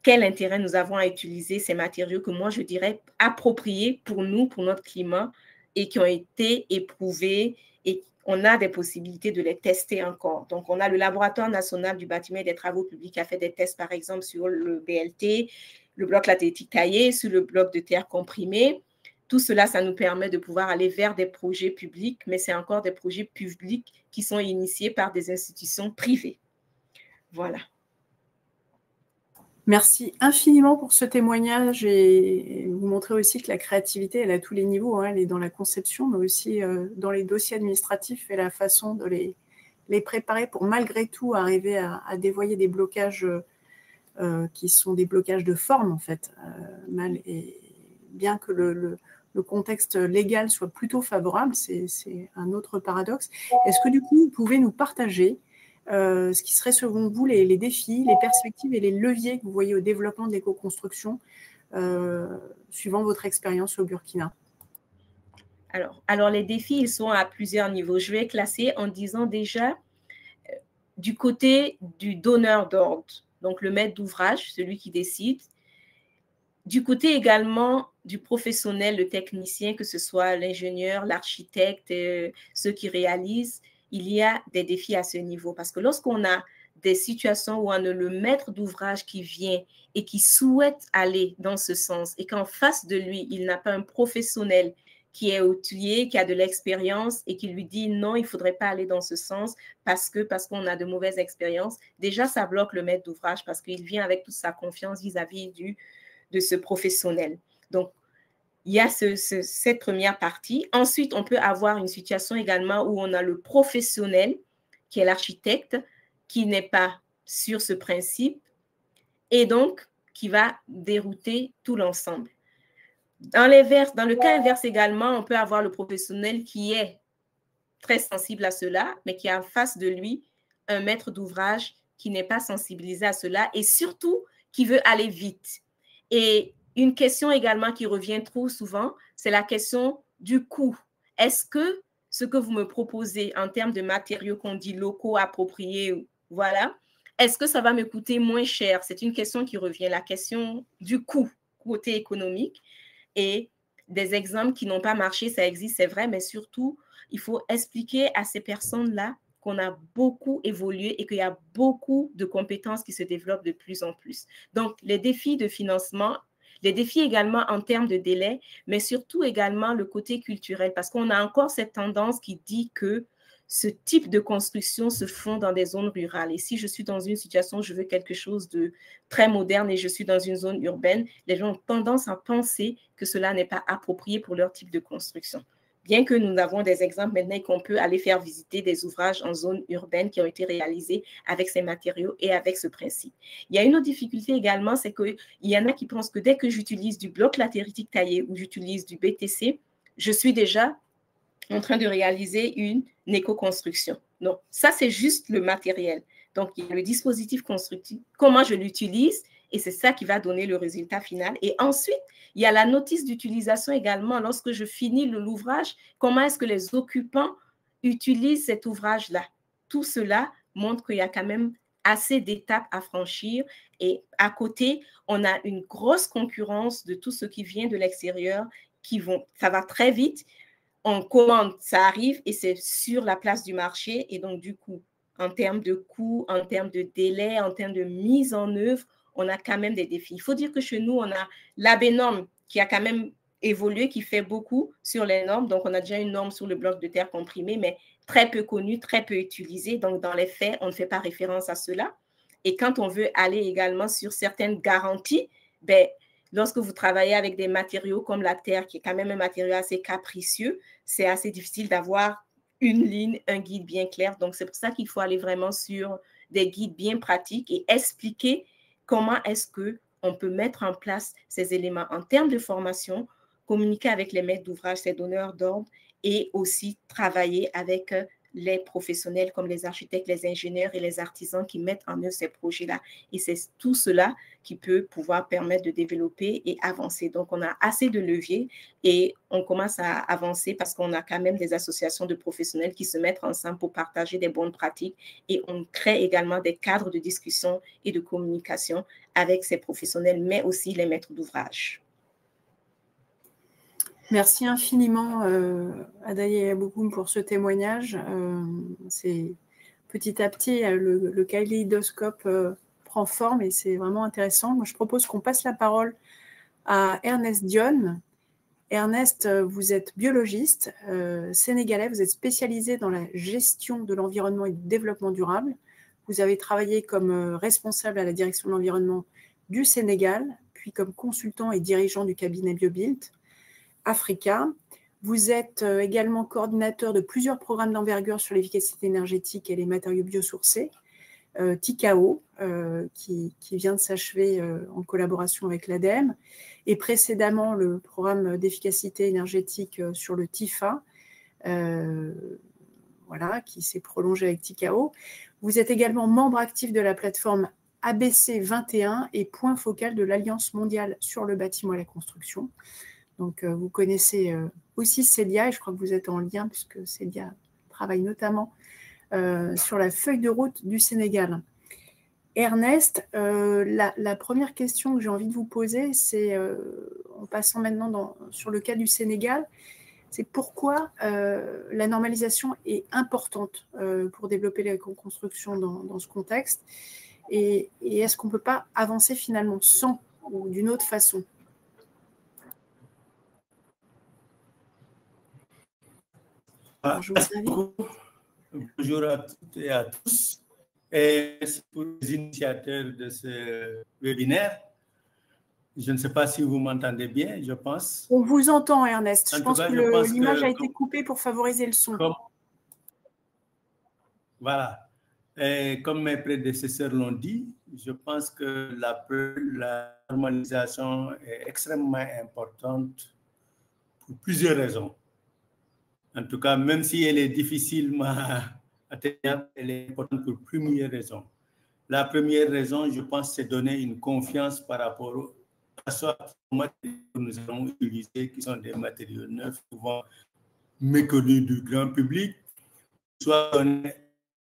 quel intérêt nous avons à utiliser ces matériaux que moi, je dirais appropriés pour nous, pour notre climat et qui ont été éprouvés et on a des possibilités de les tester encore. Donc, on a le Laboratoire national du bâtiment et des travaux publics qui a fait des tests, par exemple, sur le BLT, le bloc latéritique taillé, sur le bloc de terre comprimé. Tout cela, ça nous permet de pouvoir aller vers des projets publics, mais c'est encore des projets publics qui sont initiés par des institutions privées. Voilà. Merci infiniment pour ce témoignage et vous montrez aussi que la créativité, elle est à tous les niveaux, hein, elle est dans la conception, mais aussi dans les dossiers administratifs et la façon de les préparer pour malgré tout arriver à dévoyer des blocages qui sont des blocages de forme en fait, et bien que le contexte légal soit plutôt favorable, c'est un autre paradoxe. Est-ce que du coup, vous pouvez nous partager ce qui serait selon vous les défis, les perspectives et les leviers que vous voyez au développement de l'éco-construction suivant votre expérience au Burkina? Alors, les défis, ils sont à plusieurs niveaux. Je vais classer en disant déjà du côté du donneur d'ordre, donc le maître d'ouvrage, celui qui décide. Du côté également du professionnel, le technicien, que ce soit l'ingénieur, l'architecte, ceux qui réalisent, il y a des défis à ce niveau. Parce que lorsqu'on a des situations où on a le maître d'ouvrage qui vient et qui souhaite aller dans ce sens et qu'en face de lui, il n'a pas un professionnel qui est outillé, qui a de l'expérience et qui lui dit non, il ne faudrait pas aller dans ce sens parce qu'on a de mauvaises expériences, déjà, ça bloque le maître d'ouvrage parce qu'il vient avec toute sa confiance vis-à-vis de ce professionnel. Donc, il y a cette première partie. Ensuite, on peut avoir une situation également où on a le professionnel, qui est l'architecte, qui n'est pas sur ce principe et donc qui va dérouter tout l'ensemble. Dans le cas inverse également, on peut avoir le professionnel qui est très sensible à cela, mais qui a en face de lui un maître d'ouvrage qui n'est pas sensibilisé à cela et surtout qui veut aller vite. Et une question également qui revient trop souvent, c'est la question du coût. Est-ce que ce que vous me proposez en termes de matériaux qu'on dit locaux, appropriés, voilà, est-ce que ça va me coûter moins cher? C'est une question qui revient, la question du coût, côté économique. Et des exemples qui n'ont pas marché, ça existe, c'est vrai, mais surtout, il faut expliquer à ces personnes-là qu'on a beaucoup évolué et qu'il y a beaucoup de compétences qui se développent de plus en plus. Donc, les défis de financement, les défis également en termes de délai, mais surtout également le côté culturel, parce qu'on a encore cette tendance qui dit que ce type de construction se font dans des zones rurales. Et si je suis dans une situation où je veux quelque chose de très moderne et je suis dans une zone urbaine, les gens ont tendance à penser que cela n'est pas approprié pour leur type de construction. Bien que nous avons des exemples maintenant qu'on peut aller faire visiter des ouvrages en zone urbaine qui ont été réalisés avec ces matériaux et avec ce principe. Il y a une autre difficulté également, c'est qu'il y en a qui pensent que dès que j'utilise du bloc latéritique taillé ou j'utilise du BTC, je suis déjà en train de réaliser une éco-construction. Non, ça, c'est juste le matériel. Donc, il y a le dispositif constructif, comment je l'utilise, et c'est ça qui va donner le résultat final. Et ensuite, il y a la notice d'utilisation également. Lorsque je finis l'ouvrage, comment est-ce que les occupants utilisent cet ouvrage-là? Tout cela montre qu'il y a quand même assez d'étapes à franchir. Et à côté, on a une grosse concurrence de tout ce qui vient de l'extérieur ça va très vite. On commande, ça arrive et c'est sur la place du marché. Et donc, du coup, en termes de coûts, en termes de délai, en termes de mise en œuvre, on a quand même des défis. Il faut dire que chez nous, on a l'ABNORM qui a quand même évolué, qui fait beaucoup sur les normes. Donc, on a déjà une norme sur le bloc de terre comprimé, mais très peu connue, très peu utilisée. Donc, dans les faits, on ne fait pas référence à cela. Et quand on veut aller également sur certaines garanties, ben, lorsque vous travaillez avec des matériaux comme la terre, qui est quand même un matériau assez capricieux, c'est assez difficile d'avoir une ligne, un guide bien clair. Donc, c'est pour ça qu'il faut aller vraiment sur des guides bien pratiques et expliquer comment est-ce qu'on peut mettre en place ces éléments en termes de formation, communiquer avec les maîtres d'ouvrage, ces donneurs d'ordre, et aussi travailler avec les professionnels comme les architectes, les ingénieurs et les artisans qui mettent en œuvre ces projets-là. Et c'est tout cela qui peut pouvoir permettre de développer et avancer. Donc, on a assez de leviers et on commence à avancer parce qu'on a quand même des associations de professionnels qui se mettent ensemble pour partager des bonnes pratiques et on crée également des cadres de discussion et de communication avec ces professionnels, mais aussi les maîtres d'ouvrage. Merci infiniment, Adaye Aboukoum, pour ce témoignage. C'est petit à petit, le kaléidoscope prend forme et c'est vraiment intéressant. Moi, je propose qu'on passe la parole à Ernest Dione. Ernest, vous êtes biologiste sénégalais, vous êtes spécialisé dans la gestion de l'environnement et du développement durable. Vous avez travaillé comme responsable à la direction de l'environnement du Sénégal, puis comme consultant et dirigeant du cabinet BioBuilt Africa. Vous êtes également coordinateur de plusieurs programmes d'envergure sur l'efficacité énergétique et les matériaux biosourcés, TICAO, qui vient de s'achever en collaboration avec l'ADEME, et précédemment le programme d'efficacité énergétique sur le TIFA, voilà, qui s'est prolongé avec TICAO. Vous êtes également membre actif de la plateforme ABC 21 et point focal de l'Alliance mondiale sur le bâtiment et la construction. Donc, vous connaissez aussi Célia, et je crois que vous êtes en lien, puisque Célia travaille notamment sur la feuille de route du Sénégal. Ernest, la première question que j'ai envie de vous poser, c'est, en passant maintenant sur le cas du Sénégal, c'est pourquoi la normalisation est importante pour développer la construction dans ce contexte, et est-ce qu'on ne peut pas avancer finalement sans ou d'une autre façon? Bonjour à toutes et à tous. Et pour les initiateurs de ce webinaire, je ne sais pas si vous m'entendez bien, je pense. On vous entend, Ernest. Je pense que l'image a été coupée pour favoriser le son. Voilà. Et comme mes prédécesseurs l'ont dit, je pense que la normalisation est extrêmement importante pour plusieurs raisons. En tout cas, même si elle est difficilement atteignable, elle est importante pour plusieurs raisons. La première raison, je pense, c'est donner une confiance par rapport à ce matériaux que nous allons utiliser, qui sont des matériaux neufs, souvent méconnus du grand public, soit donner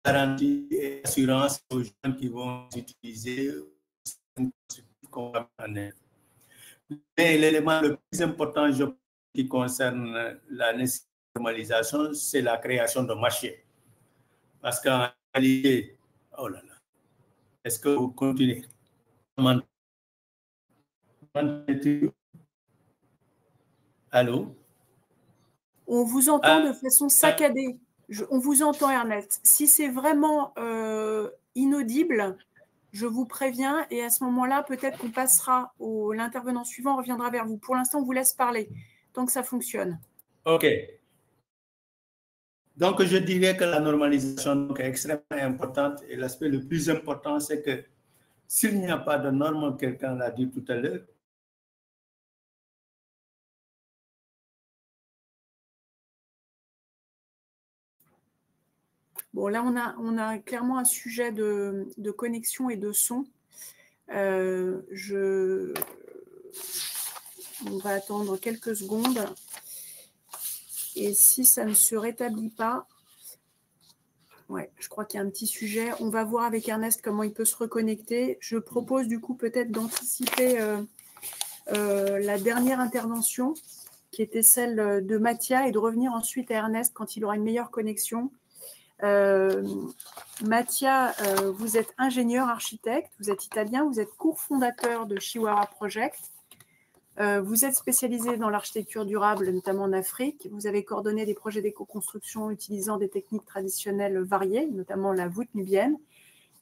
garantie et assurance aux gens qui vont utiliser qu'on va mettre en œuvre. Mais l'élément le plus important, je pense, qui concerne la nécessité normalisation, c'est la création de marché. Parce qu'en réalité, oh là là, est-ce que vous continuez? Allô? On vous entend de façon saccadée. On vous entend, Ernest. Si c'est vraiment inaudible, je vous préviens et à ce moment-là, peut-être qu'on passera l'intervenant suivant, reviendra vers vous. Pour l'instant, on vous laisse parler tant que ça fonctionne. OK. Donc, je dirais que la normalisation est extrêmement importante et l'aspect le plus important, c'est que s'il n'y a pas de normes, quelqu'un l'a dit tout à l'heure, bon, là, on a clairement un sujet de connexion et de son. On va attendre quelques secondes. Et si ça ne se rétablit pas, ouais, je crois qu'il y a un petit sujet. On va voir avec Ernest comment il peut se reconnecter. Je propose du coup peut-être d'anticiper la dernière intervention, qui était celle de Mathia, et de revenir ensuite à Ernest quand il aura une meilleure connexion. Mathia, vous êtes ingénieur architecte, vous êtes italien, vous êtes cofondateur de Shiwara Project. Vous êtes spécialisé dans l'architecture durable, notamment en Afrique. Vous avez coordonné des projets d'éco-construction utilisant des techniques traditionnelles variées, notamment la voûte nubienne,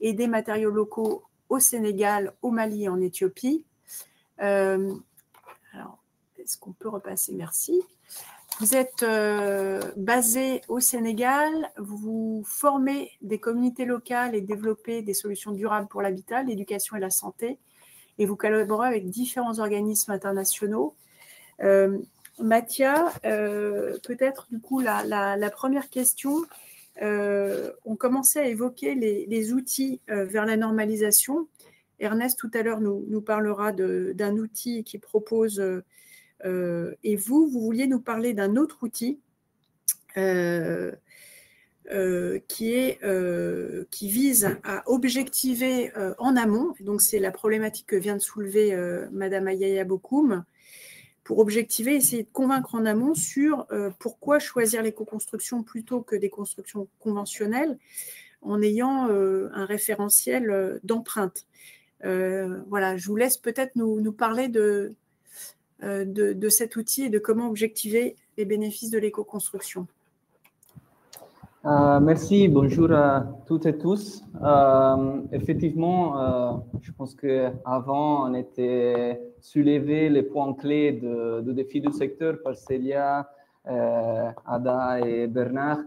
et des matériaux locaux au Sénégal, au Mali et en Éthiopie. Alors, est-ce qu'on peut repasser? Merci. Vous êtes basé au Sénégal, vous formez des communautés locales et développez des solutions durables pour l'habitat, l'éducation et la santé, et vous collaborez avec différents organismes internationaux. Mathia, peut-être du coup la première question, on commençait à évoquer les outils vers la normalisation. Ernest tout à l'heure nous parlera d'un outil qui propose, et vous vouliez nous parler d'un autre outil qui vise à objectiver en amont. Donc, c'est la problématique que vient de soulever Madame Ayaya Bokoum. Pour objectiver, essayer de convaincre en amont sur pourquoi choisir l'éco-construction plutôt que des constructions conventionnelles en ayant un référentiel d'empreinte. Voilà, je vous laisse peut-être nous parler de cet outil et de comment objectiver les bénéfices de l'éco-construction. Merci, bonjour à toutes et tous. Effectivement, je pense qu'avant, on était soulevé les points clés de défis du secteur par Célia, Ada et Bernard.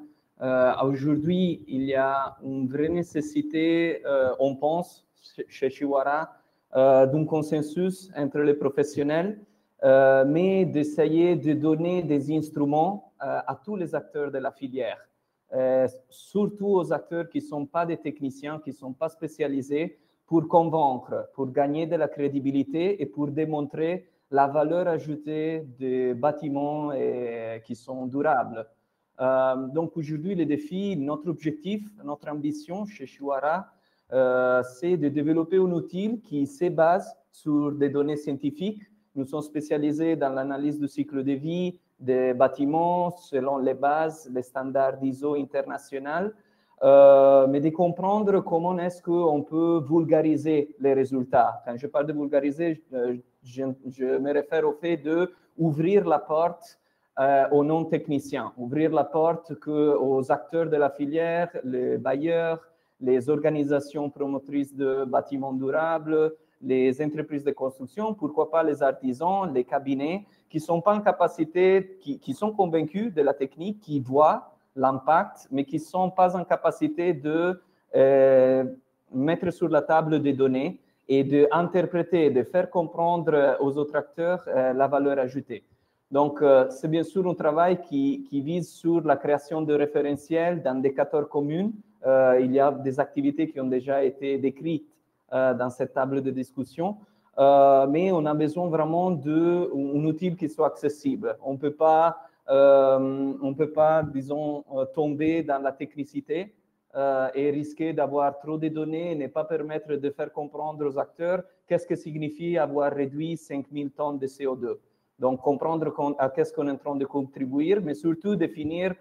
Aujourd'hui, il y a une vraie nécessité, on pense, chez Shiwara, d'un consensus entre les professionnels, mais d'essayer de donner des instruments à tous les acteurs de la filière. Surtout aux acteurs qui ne sont pas des techniciens, qui ne sont pas spécialisés, pour convaincre, pour gagner de la crédibilité et pour démontrer la valeur ajoutée des bâtiments qui sont durables. Donc aujourd'hui, les défis, notre objectif, notre ambition chez Shiwara, c'est de développer un outil qui se base sur des données scientifiques. Nous sommes spécialisés dans l'analyse du cycle de vie des bâtiments selon les bases, les standards ISO internationaux, mais de comprendre comment est-ce qu'on peut vulgariser les résultats. Quand je parle de vulgariser, je me réfère au fait d'ouvrir la porte aux non-techniciens, ouvrir la porte aux acteurs de la filière, les bailleurs, les organisations promotrices de bâtiments durables, les entreprises de construction, pourquoi pas les artisans, les cabinets, qui sont pas en capacité, qui sont convaincus de la technique, qui voient l'impact, mais qui ne sont pas en capacité de mettre sur la table des données et d'interpréter, de faire comprendre aux autres acteurs la valeur ajoutée. Donc, c'est bien sûr un travail qui vise sur la création de référentiels d'indicateurs communs. Il y a des activités qui ont déjà été décrites dans cette table de discussion. Mais on a besoin vraiment d'un outil qui soit accessible. On ne peut pas, disons, tomber dans la technicité et risquer d'avoir trop de données et ne pas permettre de faire comprendre aux acteurs qu'est-ce que signifie avoir réduit 5000 tonnes de CO2. Donc, comprendre à qu'est-ce qu'on est en train de contribuer, mais surtout définir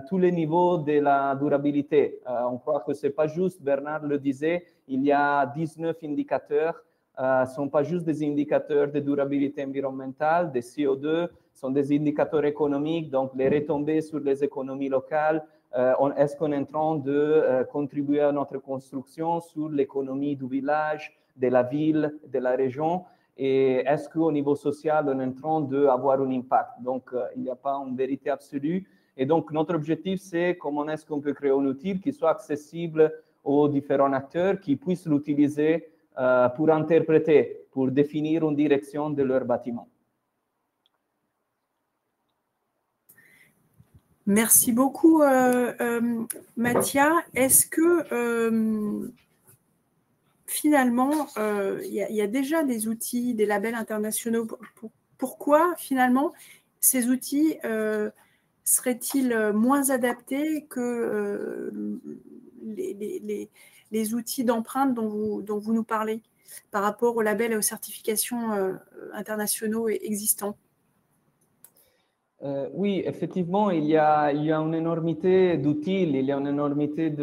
tous les niveaux de la durabilité. On croit que ce n'est pas juste, Bernard le disait, il y a 19 indicateurs. Ne sont pas juste des indicateurs de durabilité environnementale, de CO2, sont des indicateurs économiques, donc les retombées sur les économies locales, est-ce qu'on est en train de contribuer à notre construction sur l'économie du village, de la ville, de la région, et est-ce qu'au niveau social, on est en train d'avoir un impact. Donc, il n'y a pas une vérité absolue. Et donc, notre objectif, c'est comment est-ce qu'on peut créer un outil qui soit accessible aux différents acteurs, qui puissent l'utiliser pour interpréter, pour définir une direction de leur bâtiment. Merci beaucoup, Mathia. Est-ce que finalement, il y a déjà des outils, des labels internationaux? Pourquoi finalement ces outils seraient-ils moins adaptés que les outils d'empreinte dont vous nous parlez par rapport aux labels et aux certifications internationaux existants? Oui, effectivement, il y a une énormité d'outils, il y a une énormité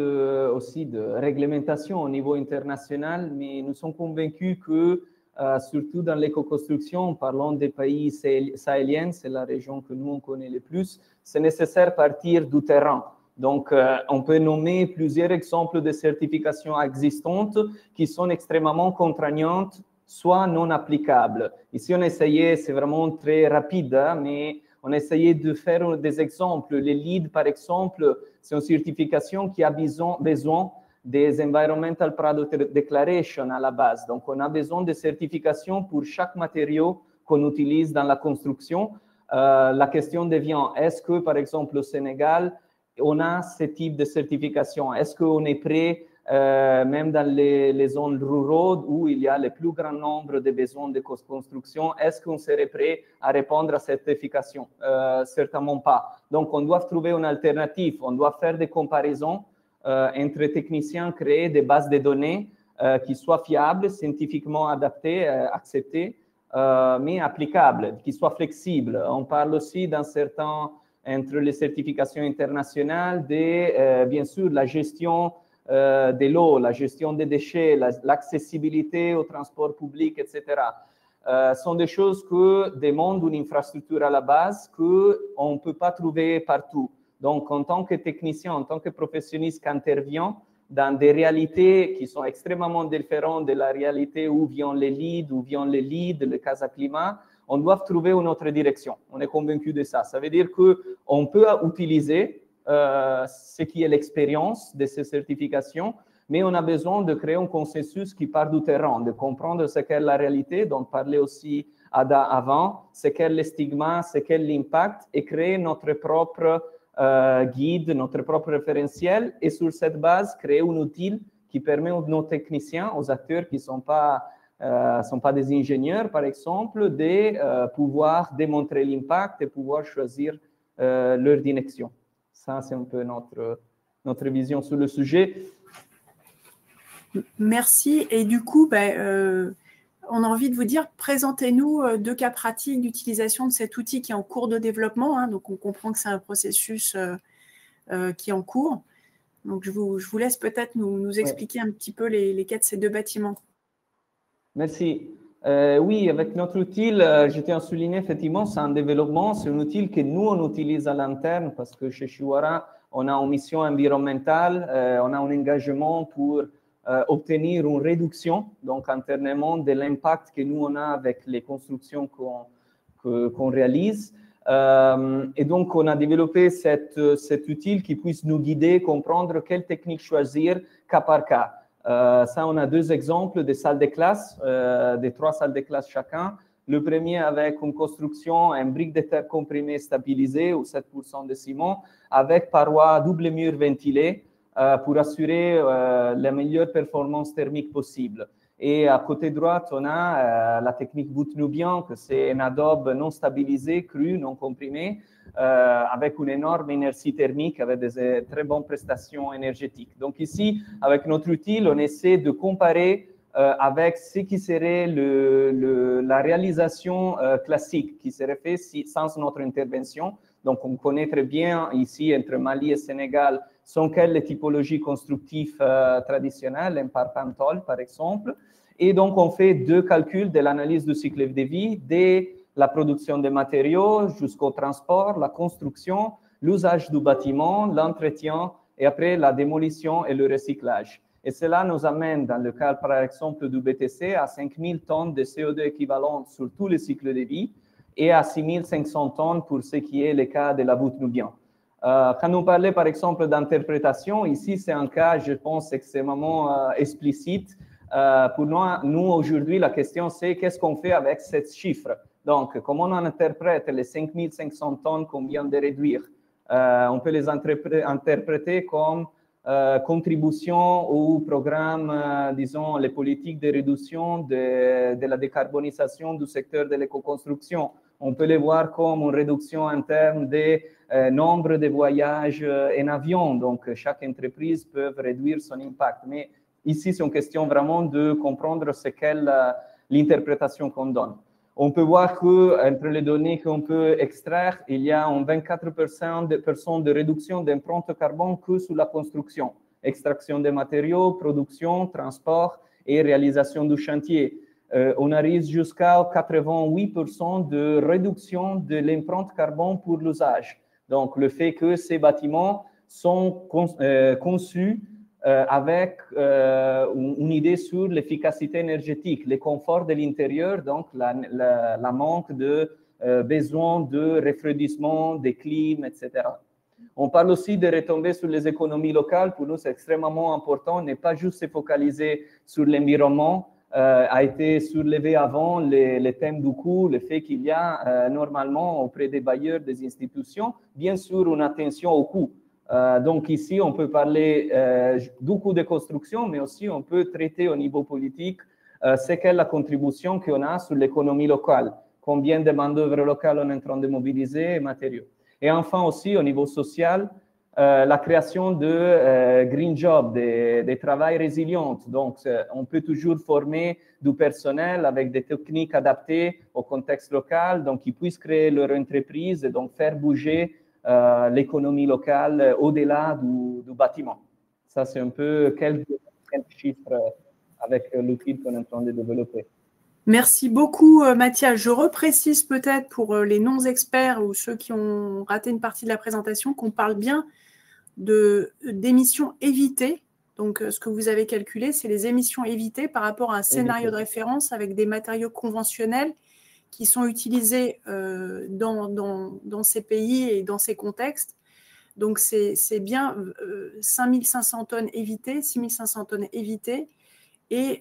aussi de réglementation au niveau international, mais nous sommes convaincus que, surtout dans l'éco-construction, parlant des pays sahéliens, c'est la région que nous on connaît le plus, c'est nécessaire de partir du terrain. Donc, on peut nommer plusieurs exemples de certifications existantes qui sont extrêmement contraignantes, soit non applicables. Ici, on essayait, c'est vraiment très rapide, hein, mais on essayait de faire des exemples. Les LEED, par exemple, c'est une certification qui a besoin des Environmental Product Declaration à la base. Donc, on a besoin de certifications pour chaque matériau qu'on utilise dans la construction. La question devient, est-ce que, par exemple, au Sénégal, on a ce type de certification? Est-ce qu'on est prêt, même dans les zones rurales où il y a le plus grand nombre de besoins de construction, est-ce qu'on serait prêt à répondre à cette certification? Certainement pas. Donc, on doit trouver une alternative. On doit faire des comparaisons entre techniciens, créer des bases de données qui soient fiables, scientifiquement adaptées, acceptées, mais applicables, qui soient flexibles. On parle aussi entre les certifications internationales, bien sûr, la gestion de l'eau, la gestion des déchets, l'accessibilité au transport public, etc. Sont des choses que demandent une infrastructure à la base qu'on ne peut pas trouver partout. Donc, en tant que technicien, en tant que professionniste qui intervient dans des réalités qui sont extrêmement différentes de la réalité où viennent les LEED, où viennent les LEED, le Casa Climat, on doit trouver une autre direction. On est convaincu de ça. Ça veut dire qu'on peut utiliser ce qui est l'expérience de ces certifications, mais on a besoin de créer un consensus qui part du terrain, de comprendre ce qu'est la réalité, dont parlait aussi Ada avant, ce qu'est le stigma, ce qu'est l'impact, et créer notre propre guide, notre propre référentiel, et sur cette base, créer un outil qui permet aux nos techniciens, aux acteurs qui ne sont pas des ingénieurs, par exemple, de pouvoir démontrer l'impact et pouvoir choisir leur direction. Ça, c'est un peu notre vision sur le sujet. Merci. Et du coup, on a envie de vous dire, présentez-nous 2 cas pratiques d'utilisation de cet outil qui est en cours de développement. Hein, donc, on comprend que c'est un processus qui est en cours. Donc, je vous laisse peut-être nous expliquer un petit peu les cas de ces 2 bâtiments. Merci. Oui, avec notre outil, je tiens à souligner, effectivement, c'est un développement, c'est un outil que nous, on utilise à l'interne parce que chez Shuara, on a une mission environnementale, on a un engagement pour obtenir une réduction, donc internement, de l'impact que nous, on a avec les constructions qu'on réalise. Et donc, on a développé cet outil qui puisse nous guider, comprendre quelle technique choisir cas par cas. Ça, on a 2 exemples de salles de classe, de 3 salles de classe chacun. Le premier avec une construction, un brique de terre comprimée stabilisée ou 7% de ciment, avec parois double mur ventilées pour assurer la meilleure performance thermique possible. Et à côté droite, on a la technique voûte Nubien, que c'est un adobe non stabilisé, cru, non comprimé, avec une énorme inertie thermique, avec des très bonnes prestations énergétiques. Donc ici, avec notre outil, on essaie de comparer avec ce qui serait la réalisation classique, qui serait fait sans notre intervention. Donc on connaît très bien ici, entre Mali et Sénégal, sont quelles typologies constructives traditionnelles, un parpentol par exemple. Et donc on fait 2 calculs de l'analyse du cycle de vie, dès la production des matériaux jusqu'au transport, la construction, l'usage du bâtiment, l'entretien et après la démolition et le recyclage. Et cela nous amène, dans le cas par exemple du BTC, à 5000 tonnes de CO2 équivalent sur tous les cycles de vie et à 6500 tonnes pour ce qui est le cas de la voûte Nubien. Quand nous parlons par exemple d'interprétation, ici c'est un cas, je pense, extrêmement explicite. Pour nous aujourd'hui, la question c'est qu'est-ce qu'on fait avec ce chiffre? Donc, comment on interprète les 5500 tonnes qu'on vient de réduire? On peut les interpréter comme contribution au programme, disons, les politiques de réduction de la décarbonisation du secteur de l'éco-construction. On peut les voir comme une réduction en termes de nombre de voyages en avion. Donc, chaque entreprise peut réduire son impact. Mais ici, c'est une question vraiment de comprendre ce qu'est l'interprétation qu'on donne. On peut voir qu'entre les données qu'on peut extraire, il y a 24% de réduction d'empreinte carbone que sur la construction, extraction des matériaux, production, transport et réalisation du chantier. On arrive jusqu'à 88% de réduction de l'empreinte carbone pour l'usage. Donc, le fait que ces bâtiments sont conçus avec une idée sur l'efficacité énergétique, le confort de l'intérieur, donc la manque de besoin de refroidissement, de clim, etc. On parle aussi de retomber sur les économies locales. Pour nous, c'est extrêmement important, ne pas juste se focaliser sur l'environnement. A été soulevé avant le thème du coût, le fait qu'il y a normalement auprès des bailleurs, des institutions, bien sûr une attention au coût. Donc ici, on peut parler du coût de construction, mais aussi on peut traiter au niveau politique ce qu'est la contribution qu'on a sur l'économie locale, combien de main-d'œuvre locale on est en train de mobiliser et matériaux. Et enfin aussi au niveau social, la création de green jobs, des travails résilients. Donc on peut toujours former du personnel avec des techniques adaptées au contexte local, donc ils puissent créer leur entreprise et donc faire bouger l'économie locale au-delà du bâtiment. Ça, c'est un peu quelques chiffres avec l'outil qu'on est en train de développer. Merci beaucoup, Mathias. Je reprécise peut-être pour les non-experts ou ceux qui ont raté une partie de la présentation qu'on parle bien d'émissions évitées. Donc, ce que vous avez calculé, c'est les émissions évitées par rapport à un scénario de référence avec des matériaux conventionnels qui sont utilisés dans ces pays et dans ces contextes. Donc, c'est bien 5500 tonnes évitées, 6500 tonnes évitées, et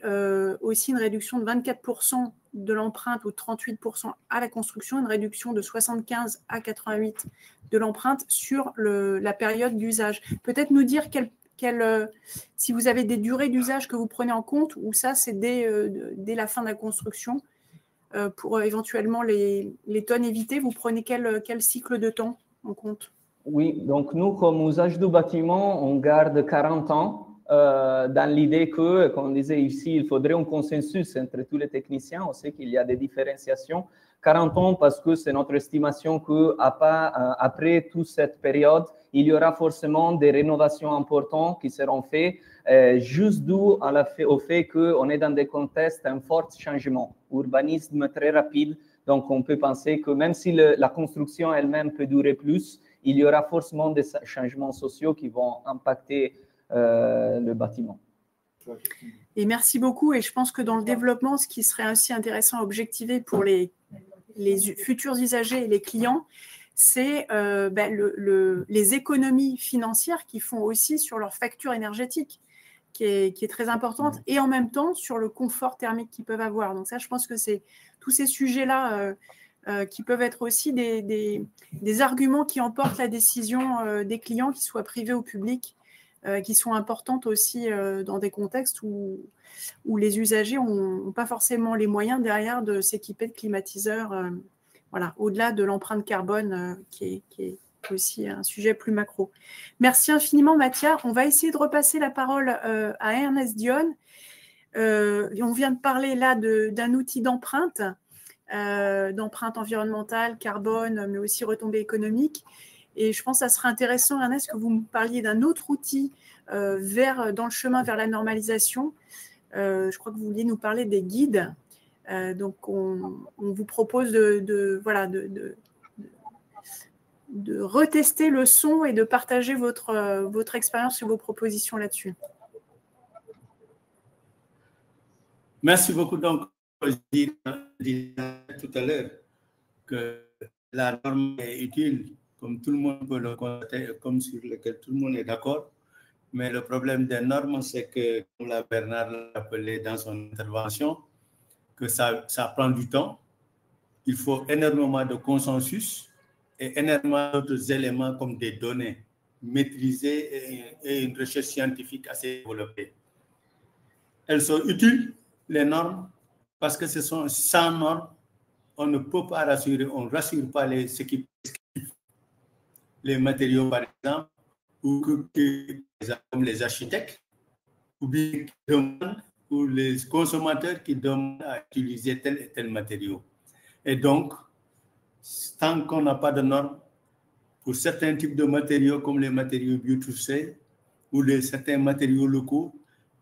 aussi une réduction de 24% de l'empreinte ou 38% à la construction, une réduction de 75 à 88 de l'empreinte sur la période d'usage. Peut-être nous dire si vous avez des durées d'usage que vous prenez en compte, ou ça, c'est dès la fin de la construction. Pour éventuellement les tonnes évitées, vous prenez quel cycle de temps en compte? Oui, donc nous, comme usage du bâtiment, on garde 40 ans dans l'idée que, comme on disait ici, il faudrait un consensus entre tous les techniciens. On sait qu'il y a des différenciations. 40 ans parce que c'est notre estimation qu'après toute cette période, il y aura forcément des rénovations importantes qui seront faites, juste dû au fait qu'on est dans des contextes un fort changement, urbanisme très rapide. Donc, on peut penser que même si la construction elle-même peut durer plus, il y aura forcément des changements sociaux qui vont impacter le bâtiment. Et merci beaucoup. Et je pense que dans le développement, ce qui serait aussi intéressant à objectiver pour les futurs usagers et les clients, c'est les économies financières qu'ils font aussi sur leur facture énergétique, qui est très importante, et en même temps sur le confort thermique qu'ils peuvent avoir. Donc ça, je pense que c'est tous ces sujets-là qui peuvent être aussi des arguments qui emportent la décision des clients, qu'ils soient privés ou publics, qui sont importantes aussi dans des contextes où les usagers n'ont pas forcément les moyens derrière de s'équiper de climatiseurs, voilà, au-delà de l'empreinte carbone qui est aussi un sujet plus macro. Merci infiniment, Mathias. On va essayer de repasser la parole à Ernest Dionne. On vient de parler là d'un outil d'empreinte environnementale, carbone, mais aussi retombées économiques. Et je pense que ça serait intéressant, Ernest, que vous me parliez d'un autre outil dans le chemin vers la normalisation. Je crois que vous vouliez nous parler des guides. Donc, on vous propose retester le son et de partager votre expérience et vos propositions là-dessus. Merci beaucoup. Donc, je disais tout à l'heure que la norme est utile, comme tout le monde peut le constater, comme sur lequel tout le monde est d'accord. Mais le problème des normes, c'est que, comme Bernard l'a appelé dans son intervention, que ça prend du temps. Il faut énormément de consensus et énormément d'autres éléments comme des données maîtrisées et une recherche scientifique assez développée. Elles sont utiles, les normes, parce que ce sont sans normes, on ne peut pas rassurer, on ne rassure pas ceux qui prescrivent les matériaux, par exemple, ou comme les architectes, ou bien ou les consommateurs qui demandent à utiliser tel et tel matériau. Et donc, tant qu'on n'a pas de normes, pour certains types de matériaux comme les matériaux biosourcés ou certains matériaux locaux,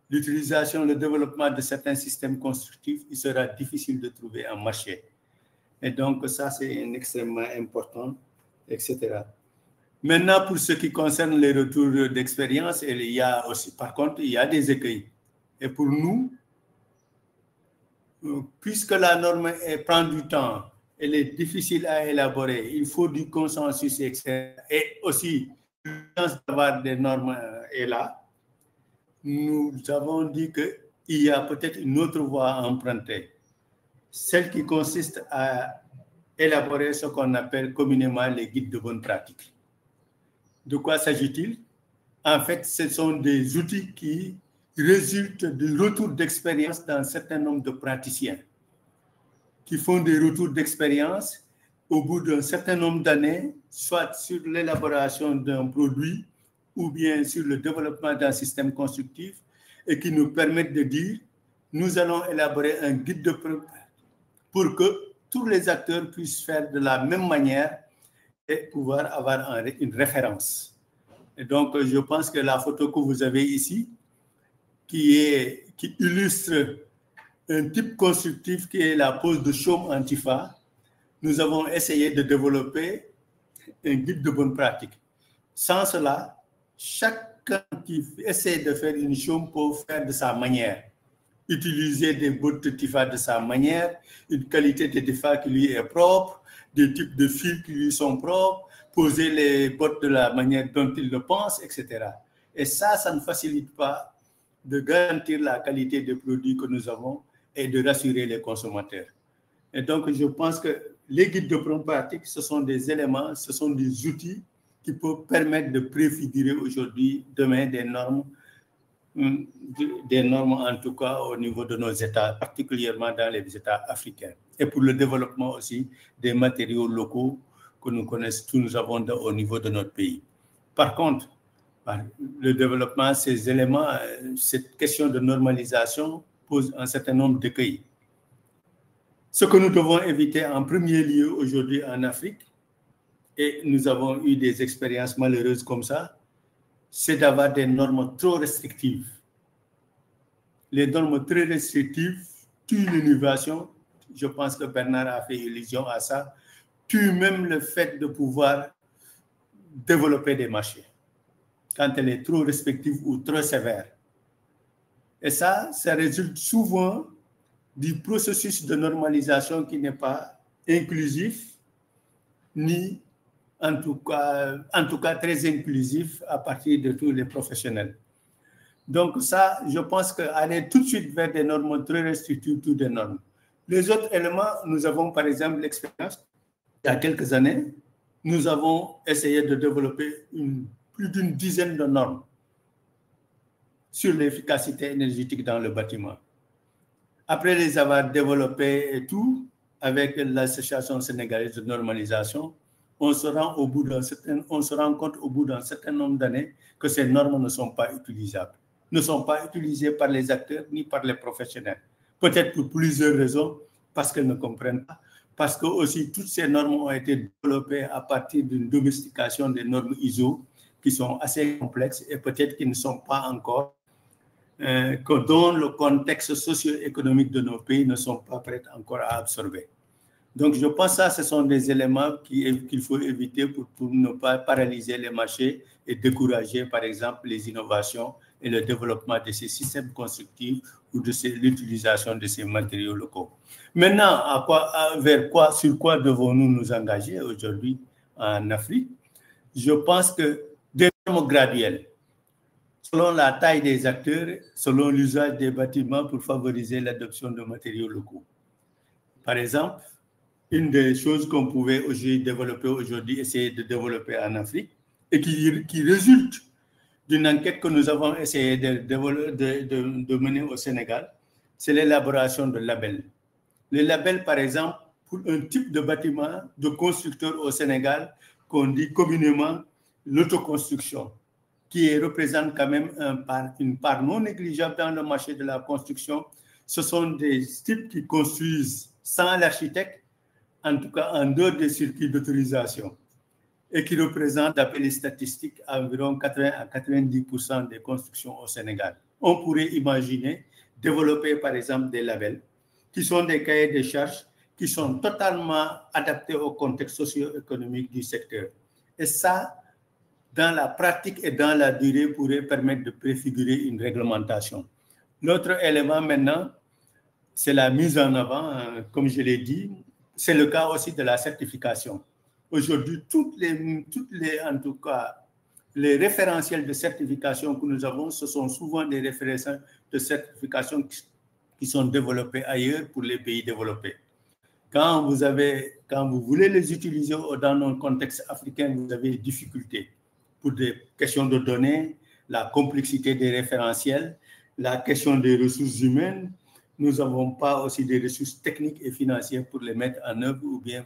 l'utilisation, le développement de certains systèmes constructifs, il sera difficile de trouver un marché. Et donc, ça, c'est extrêmement important, etc. Maintenant, pour ce qui concerne les retours d'expérience, il y a aussi, par contre, il y a des écueils. Et pour nous, puisque la norme prend du temps, elle est difficile à élaborer, il faut du consensus, etc. Et aussi, l'urgence d'avoir des normes est là. Nous avons dit qu'il y a peut-être une autre voie à emprunter, celle qui consiste à élaborer ce qu'on appelle communément les guides de bonne pratique. De quoi s'agit-il? En fait, ce sont des outils qui résultent du retour d'expérience d'un certain nombre de praticiens qui font des retours d'expérience au bout d'un certain nombre d'années, soit sur l'élaboration d'un produit ou bien sur le développement d'un système constructif, et qui nous permettent de dire, nous allons élaborer un guide de pour que tous les acteurs puissent faire de la même manière et pouvoir avoir une référence. Et donc, je pense que la photo que vous avez ici, qui illustre un type constructif qui est la pose de chaume antifa, nous avons essayé de développer un guide de bonne pratique. Sans cela, chacun qui essaie de faire une chaume peut faire de sa manière, utiliser des bottes de tifa de sa manière, une qualité de tifa qui lui est propre, des types de fils qui lui sont propres, poser les bottes de la manière dont il le pense, etc. Et ça ne facilite pas de garantir la qualité des produits que nous avons et de rassurer les consommateurs. Et donc, je pense que les guides de bonne pratique, ce sont des éléments, ce sont des outils qui peuvent permettre de préfigurer aujourd'hui, demain, des normes en tout cas au niveau de nos États, particulièrement dans les États africains. Et pour le développement aussi des matériaux locaux que nous connaissons, tous nous avons au niveau de notre pays. Par contre, le développement, ces éléments, cette question de normalisation pose un certain nombre d'écueils. Ce que nous devons éviter en premier lieu aujourd'hui en Afrique, et nous avons eu des expériences malheureuses comme ça, c'est d'avoir des normes trop restrictives. Les normes très restrictives tuent l'innovation. Je pense que Bernard a fait allusion à ça. Tuent même le fait de pouvoir développer des marchés quand elle est trop restrictive ou trop sévère. Et ça résulte souvent du processus de normalisation qui n'est pas inclusif, ni en tout cas très inclusif à partir de tous les professionnels. Donc ça, je pense qu'aller tout de suite vers des normes très restrictives, toutes des normes. Les autres éléments, nous avons par exemple l'expérience, il y a quelques années, nous avons essayé de développer plus d'une dizaine de normes sur l'efficacité énergétique dans le bâtiment. Après les avoir développées et tout, avec l'Association sénégalaise de normalisation, on se rend compte au bout d'un certain nombre d'années que ces normes ne sont pas utilisables, ne sont pas utilisées par les acteurs ni par les professionnels. Peut-être pour plusieurs raisons, parce qu'ils ne comprennent pas, parce que aussi toutes ces normes ont été développées à partir d'une domestication des normes ISO qui sont assez complexes et peut-être qui ne sont pas encore, dont le contexte socio-économique de nos pays ne sont pas prêts encore à absorber. Donc, je pense que ça, ce sont des éléments qu'il faut éviter pour ne pas paralyser les marchés et décourager, par exemple, les innovations et le développement de ces systèmes constructifs ou de l'utilisation de ces matériaux locaux. Maintenant, sur quoi devons-nous nous engager aujourd'hui en Afrique? Je pense que des normes graduelles, selon la taille des acteurs, selon l'usage des bâtiments pour favoriser l'adoption de matériaux locaux. Par exemple, une des choses qu'on pouvait développer aujourd'hui, essayer de développer en Afrique, et qui résulte d'une enquête que nous avons essayé de mener au Sénégal, c'est l'élaboration de labels. Les labels, par exemple, pour un type de bâtiment de constructeur au Sénégal, qu'on dit communément l'autoconstruction, qui représente quand même une part non négligeable dans le marché de la construction. Ce sont des types qui construisent sans l'architecte, en tout cas en dehors des circuits d'autorisation, et qui représentent, d'après les statistiques, environ 80 à 90% des constructions au Sénégal. On pourrait imaginer développer, par exemple, des labels qui sont des cahiers de charges qui sont totalement adaptés au contexte socio-économique du secteur. Et ça, dans la pratique et dans la durée, pourrait permettre de préfigurer une réglementation. L'autre élément maintenant, c'est la mise en avant, comme je l'ai dit, c'est le cas aussi de la certification. Aujourd'hui, en tout cas, les référentiels de certification que nous avons, ce sont souvent des référentiels de certification qui sont développés ailleurs pour les pays développés. Quand vous voulez les utiliser dans nos contextes africains, vous avez des difficultés pour des questions de données, la complexité des référentiels, la question des ressources humaines. Nous n'avons pas aussi des ressources techniques et financières pour les mettre en œuvre ou bien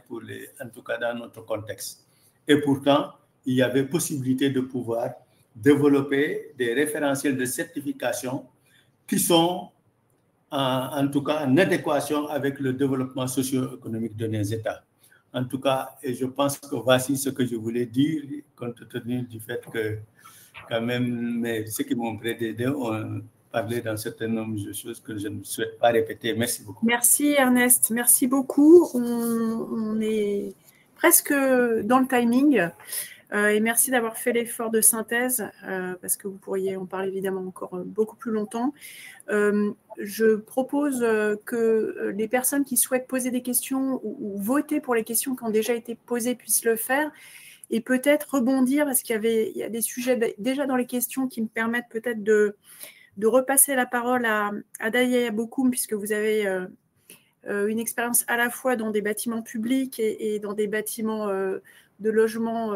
en tout cas dans notre contexte. Et pourtant, il y avait possibilité de pouvoir développer des référentiels de certification qui sont en tout cas en adéquation avec le développement socio-économique de nos États. En tout cas, et je pense que voici ce que je voulais dire, compte tenu du fait que quand même ceux qui m'ont précédé ont parlé d'un certain nombre de choses que je ne souhaite pas répéter. Merci beaucoup. Merci Ernest, merci beaucoup. On est presque dans le timing. Et merci d'avoir fait l'effort de synthèse, parce que vous pourriez en parler évidemment encore beaucoup plus longtemps. Je propose que les personnes qui souhaitent poser des questions ou voter pour les questions qui ont déjà été posées puissent le faire, et peut-être rebondir, parce qu'il y a des sujets déjà dans les questions qui me permettent peut-être de repasser la parole à Daya Bokoum, puisque vous avez une expérience à la fois dans des bâtiments publics et dans des bâtiments de logement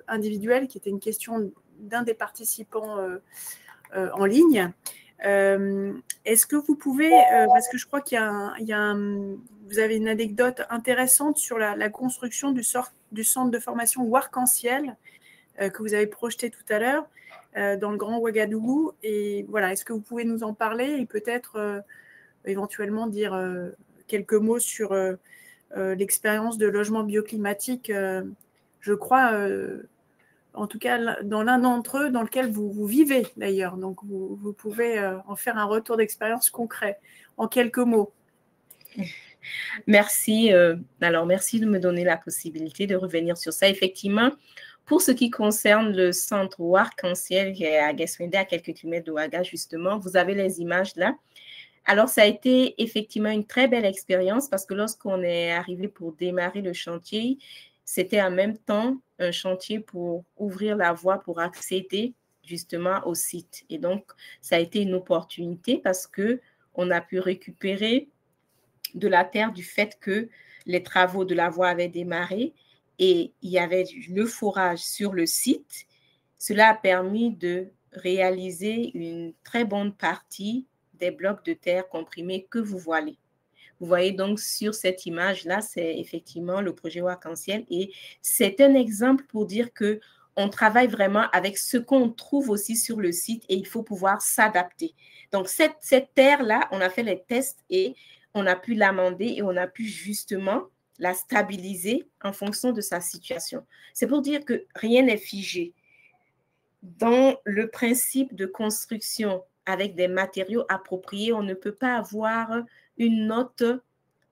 individuel, qui était une question d'un des participants en ligne. Est-ce que vous pouvez, parce que je crois qu'il y a vous avez une anecdote intéressante sur la construction du centre de formation Arc-en-Ciel que vous avez projeté tout à l'heure dans le Grand Ouagadougou. Et voilà, est-ce que vous pouvez nous en parler et peut-être éventuellement dire quelques mots sur l'expérience de logement bioclimatique, je crois, en tout cas dans l'un d'entre eux, dans lequel vous vivez d'ailleurs. Donc, vous pouvez en faire un retour d'expérience concret en quelques mots. Merci. Alors, merci de me donner la possibilité de revenir sur ça. Effectivement, pour ce qui concerne le centre Arc-en-Ciel qui est à Gueswende, à quelques kilomètres de Ouaga, justement, vous avez les images là. Alors, ça a été effectivement une très belle expérience parce que lorsqu'on est arrivé pour démarrer le chantier, c'était en même temps un chantier pour ouvrir la voie pour accéder justement au site. Et donc, ça a été une opportunité parce qu'on a pu récupérer de la terre du fait que les travaux de la voie avaient démarré et il y avait le forage sur le site. Cela a permis de réaliser une très bonne partie des blocs de terre comprimés que vous voyez. Vous voyez donc sur cette image-là, c'est effectivement le projet Arc-en-Ciel et c'est un exemple pour dire qu'on travaille vraiment avec ce qu'on trouve aussi sur le site et il faut pouvoir s'adapter. Donc, cette terre-là, on a fait les tests et on a pu l'amender et on a pu justement la stabiliser en fonction de sa situation. C'est pour dire que rien n'est figé. Dans le principe de construction avec des matériaux appropriés, on ne peut pas avoir une note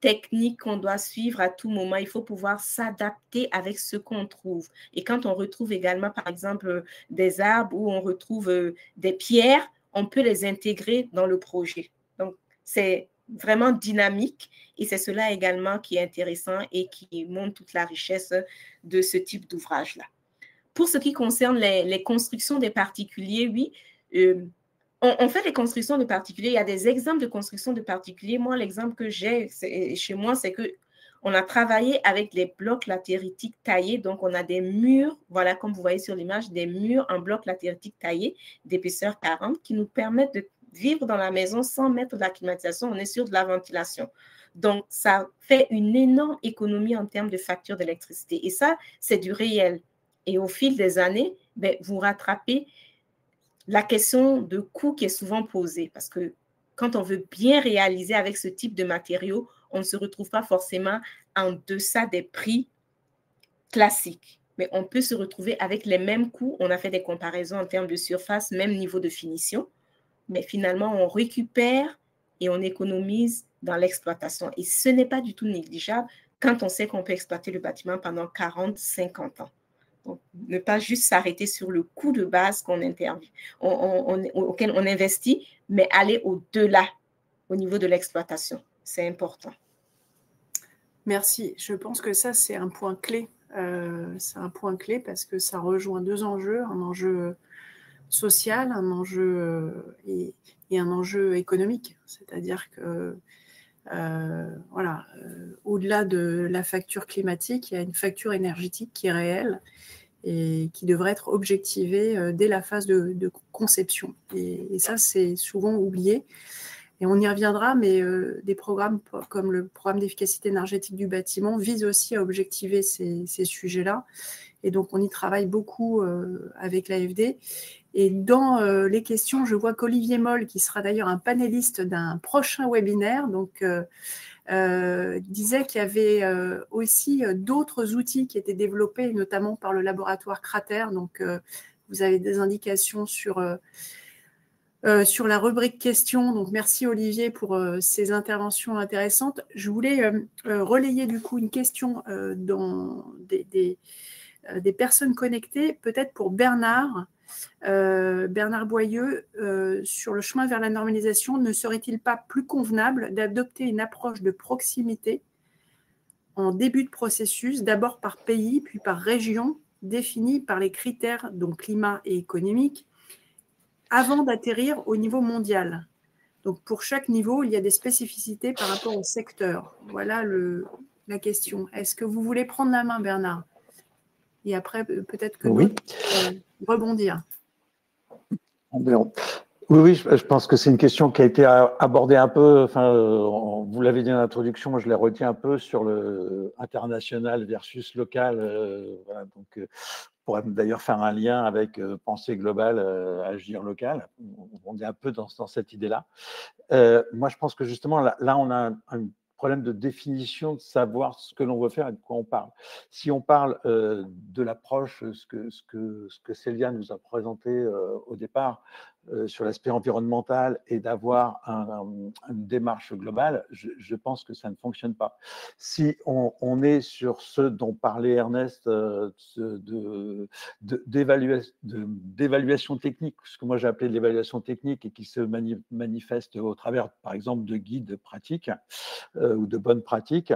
technique qu'on doit suivre à tout moment. Il faut pouvoir s'adapter avec ce qu'on trouve. Et quand on retrouve également, par exemple, des arbres ou on retrouve des pierres, on peut les intégrer dans le projet. Donc, c'est vraiment dynamique et c'est cela également qui est intéressant et qui montre toute la richesse de ce type d'ouvrage-là. Pour ce qui concerne les constructions des particuliers, oui, on fait des constructions de particuliers. Il y a des exemples de constructions de particuliers. Moi, l'exemple que j'ai chez moi, c'est qu'on a travaillé avec les blocs latéritiques taillés. Donc, on a des murs, voilà, comme vous voyez sur l'image, des murs en blocs latéritiques taillés d'épaisseur 40 qui nous permettent de vivre dans la maison sans mettre de la climatisation. On est sur de la ventilation. Donc, ça fait une énorme économie en termes de facture d'électricité. Et ça, c'est du réel. Et au fil des années, ben, vous rattrapez la question de coût qui est souvent posée. Parce que quand on veut bien réaliser avec ce type de matériaux, on ne se retrouve pas forcément en deçà des prix classiques. Mais on peut se retrouver avec les mêmes coûts. On a fait des comparaisons en termes de surface, même niveau de finition. Mais finalement, on récupère et on économise dans l'exploitation. Et ce n'est pas du tout négligeable quand on sait qu'on peut exploiter le bâtiment pendant 40, 50 ans. Donc, ne pas juste s'arrêter sur le coût de base auquel on investit, mais aller au-delà au niveau de l'exploitation. C'est important. Merci. Je pense que ça, c'est un point clé. C'est un point clé parce que ça rejoint deux enjeux, un enjeu social, un enjeu et un enjeu économique. C'est-à-dire que voilà, au-delà de la facture climatique, il y a une facture énergétique qui est réelle et qui devrait être objectivée dès la phase de conception. Et ça, c'est souvent oublié. Et on y reviendra, mais des programmes comme le programme d'efficacité énergétique du bâtiment visent aussi à objectiver ces sujets-là. Et donc, on y travaille beaucoup avec l'AFD. Et dans les questions, je vois qu'Olivier Moll, qui sera d'ailleurs un panéliste d'un prochain webinaire, donc, disait qu'il y avait aussi d'autres outils qui étaient développés, notamment par le laboratoire Crater. Donc, vous avez des indications sur la rubrique questions. Donc, merci Olivier pour ces interventions intéressantes. Je voulais relayer du coup une question dans des personnes connectées, peut-être pour Bernard. Bernard Boyeux, sur le chemin vers la normalisation, ne serait-il pas plus convenable d'adopter une approche de proximité en début de processus, d'abord par pays, puis par région, définie par les critères, donc climat et économique, avant d'atterrir au niveau mondial? Donc, pour chaque niveau, il y a des spécificités par rapport au secteur. Voilà la question. Est-ce que vous voulez prendre la main, Bernard? Et après, peut-être que oui. Rebondir. Oui, je pense que c'est une question qui a été abordée un peu, enfin, vous l'avez dit en introduction, moi je l'ai retiens un peu sur le international versus local. Voilà, donc, on pourrait d'ailleurs faire un lien avec pensée globale, agir local. On est un peu dans cette idée-là. Moi, je pense que justement, là on a un problème de définition, de savoir ce que l'on veut faire et de quoi on parle. Si on parle de l'approche, ce que Célia nous a présenté au départ sur l'aspect environnemental et d'avoir une démarche globale, je pense que ça ne fonctionne pas. Si on est sur ce dont parlait Ernest, d'évaluation technique, ce que moi j'ai appelé l'évaluation technique et qui se manifeste au travers, par exemple, de guides pratiques, ou de bonnes pratiques.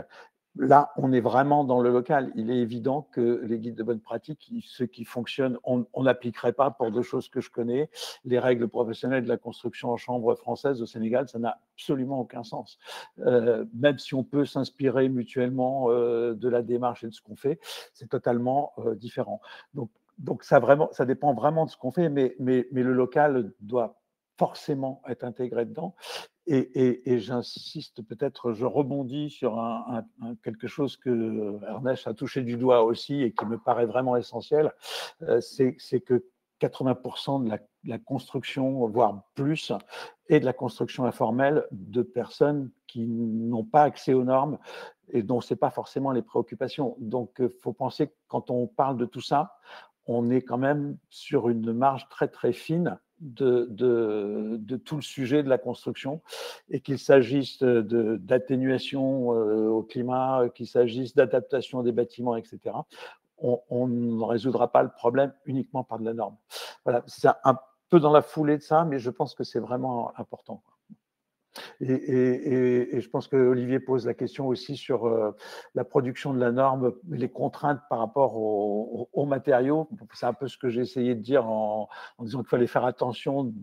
Là, on est vraiment dans le local. Il est évident que les guides de bonnes pratiques, ceux qui fonctionnent, on n'appliquerait pas pour deux choses que je connais. Les règles professionnelles de la construction en chambre française au Sénégal, ça n'a absolument aucun sens. Même si on peut s'inspirer mutuellement de la démarche et de ce qu'on fait, c'est totalement différent. Donc ça dépend vraiment de ce qu'on fait, mais le local doit forcément être intégré dedans. Et j'insiste peut-être, je rebondis sur quelque chose que Ernest a touché du doigt aussi et qui me paraît vraiment essentiel, c'est que 80% de la construction, voire plus, est de la construction informelle de personnes qui n'ont pas accès aux normes et dont ce n'est pas forcément les préoccupations. Donc, il faut penser que quand on parle de tout ça, on est quand même sur une marge très, très fine de tout le sujet de la construction, et qu'il s'agisse d'atténuation au climat, qu'il s'agisse d'adaptation des bâtiments, etc. On ne résoudra pas le problème uniquement par de la norme. Voilà, c'est un peu dans la foulée de ça, mais je pense que c'est vraiment important. Et je pense que Olivier pose la question aussi sur la production de la norme, les contraintes par rapport aux matériaux. C'est un peu ce que j'ai essayé de dire en disant qu'il fallait faire attention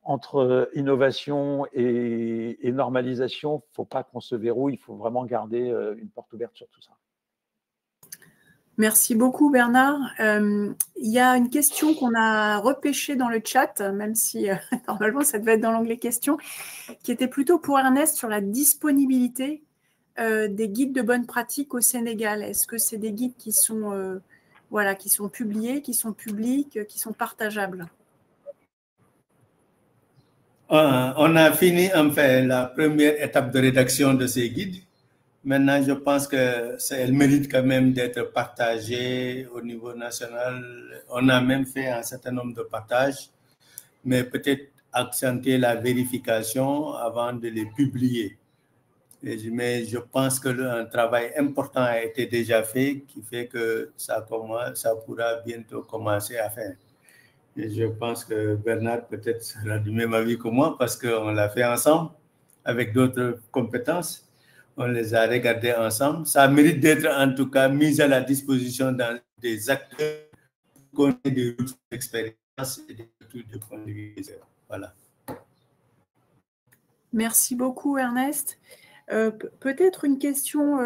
entre innovation et normalisation. Il ne faut pas qu'on se verrouille, il faut vraiment garder une porte ouverte sur tout ça. Merci beaucoup Bernard. Il y a une question qu'on a repêchée dans le chat, même si normalement ça devait être dans l'onglet questions, qui était plutôt pour Ernest sur la disponibilité des guides de bonne pratique au Sénégal. Est-ce que c'est des guides qui sont, qui sont publiés, qui sont publics, qui sont partageables? On a fini enfin la première étape de rédaction de ces guides. Maintenant, je pense qu'elle mérite quand même d'être partagée au niveau national. On a même fait un certain nombre de partages, mais peut-être accentuer la vérification avant de les publier. Mais je pense qu'un travail important a été déjà fait, qui fait que ça pourra bientôt commencer à faire. Et je pense que Bernard peut-être sera du même avis que moi, parce qu'on l'a fait ensemble avec d'autres compétences. On les a regardés ensemble. Ça mérite d'être en tout cas mis à la disposition des acteurs qui connaissent des retours d'expérience et des retours de point de vue. Voilà. Merci beaucoup Ernest. Peut-être une question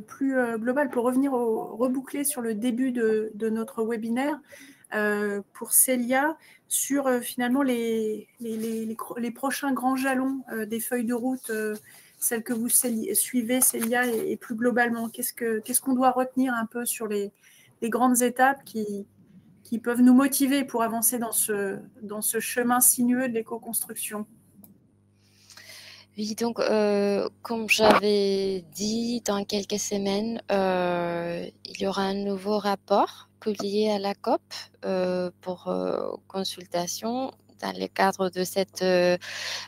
plus globale pour reboucler sur le début de notre webinaire pour Célia sur finalement les prochains grands jalons des feuilles de route, celles que vous suivez Célia, et plus globalement, qu'est-ce qu'on doit retenir un peu sur les grandes étapes qui peuvent nous motiver pour avancer dans ce chemin sinueux de l'éco-construction? Oui, donc comme j'avais dit, dans quelques semaines, il y aura un nouveau rapport publié à la COP pour consultation dans le cadre de cette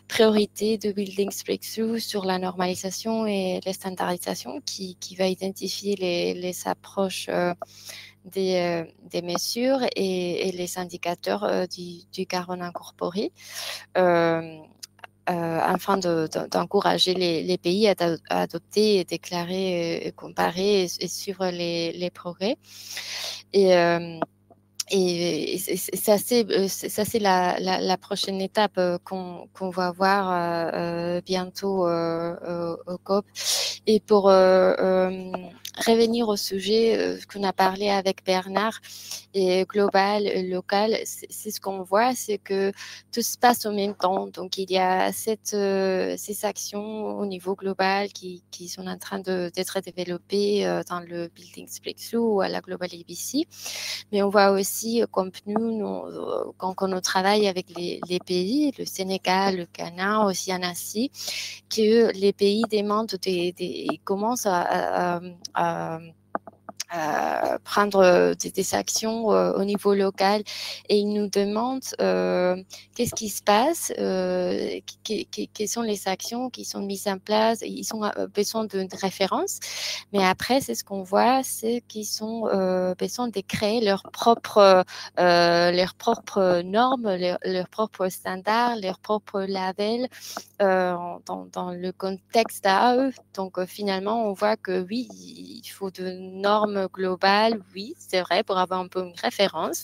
priorité de Buildings Breakthrough sur la normalisation et la standardisation qui va identifier les approches des mesures et les indicateurs du carbone incorporé. Afin d'encourager les pays à adopter, déclarer, comparer et suivre les progrès. Et ça, c'est la prochaine étape qu'on va voir bientôt au COP. Et pour revenir au sujet qu'on a parlé avec Bernard, et global, local, c'est ce qu'on voit, c'est que tout se passe en même temps. Donc, il y a ces actions au niveau global qui sont en train d'être développées dans le Buildings Breakthrough ou à la Global ABC. Mais on voit aussi, comme quand on travaille avec les pays, le Sénégal, le Ghana, aussi en Asie, que les pays demandent ils commencent à prendre des actions au niveau local, et ils nous demandent qu'est-ce qui se passe, quelles sont les actions qui sont mises en place. Ils ont besoin d'une référence, mais après, c'est ce qu'on voit, c'est qu'ils ont besoin de créer leurs propres normes, leurs propres standards, leurs propres labels dans le contexte à eux. Donc, finalement, on voit que oui, il faut de normes globales, oui, c'est vrai, pour avoir un peu une référence.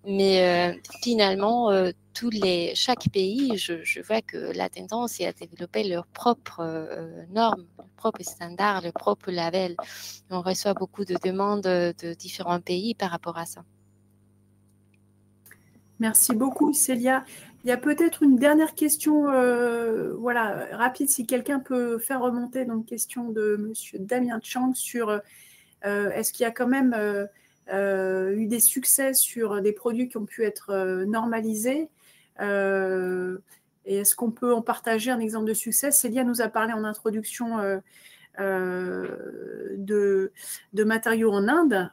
Mais finalement, chaque pays, je vois que la tendance est à développer leurs propres normes, leurs propres standards, leurs propres labels. On reçoit beaucoup de demandes de différents pays par rapport à ça. Merci beaucoup, Célia. Il y a peut-être une dernière question rapide, si quelqu'un peut faire remonter donc question de monsieur Damien Chang sur est-ce qu'il y a quand même eu des succès sur des produits qui ont pu être normalisés, et est-ce qu'on peut en partager un exemple de succès? Célia nous a parlé en introduction de matériaux en Inde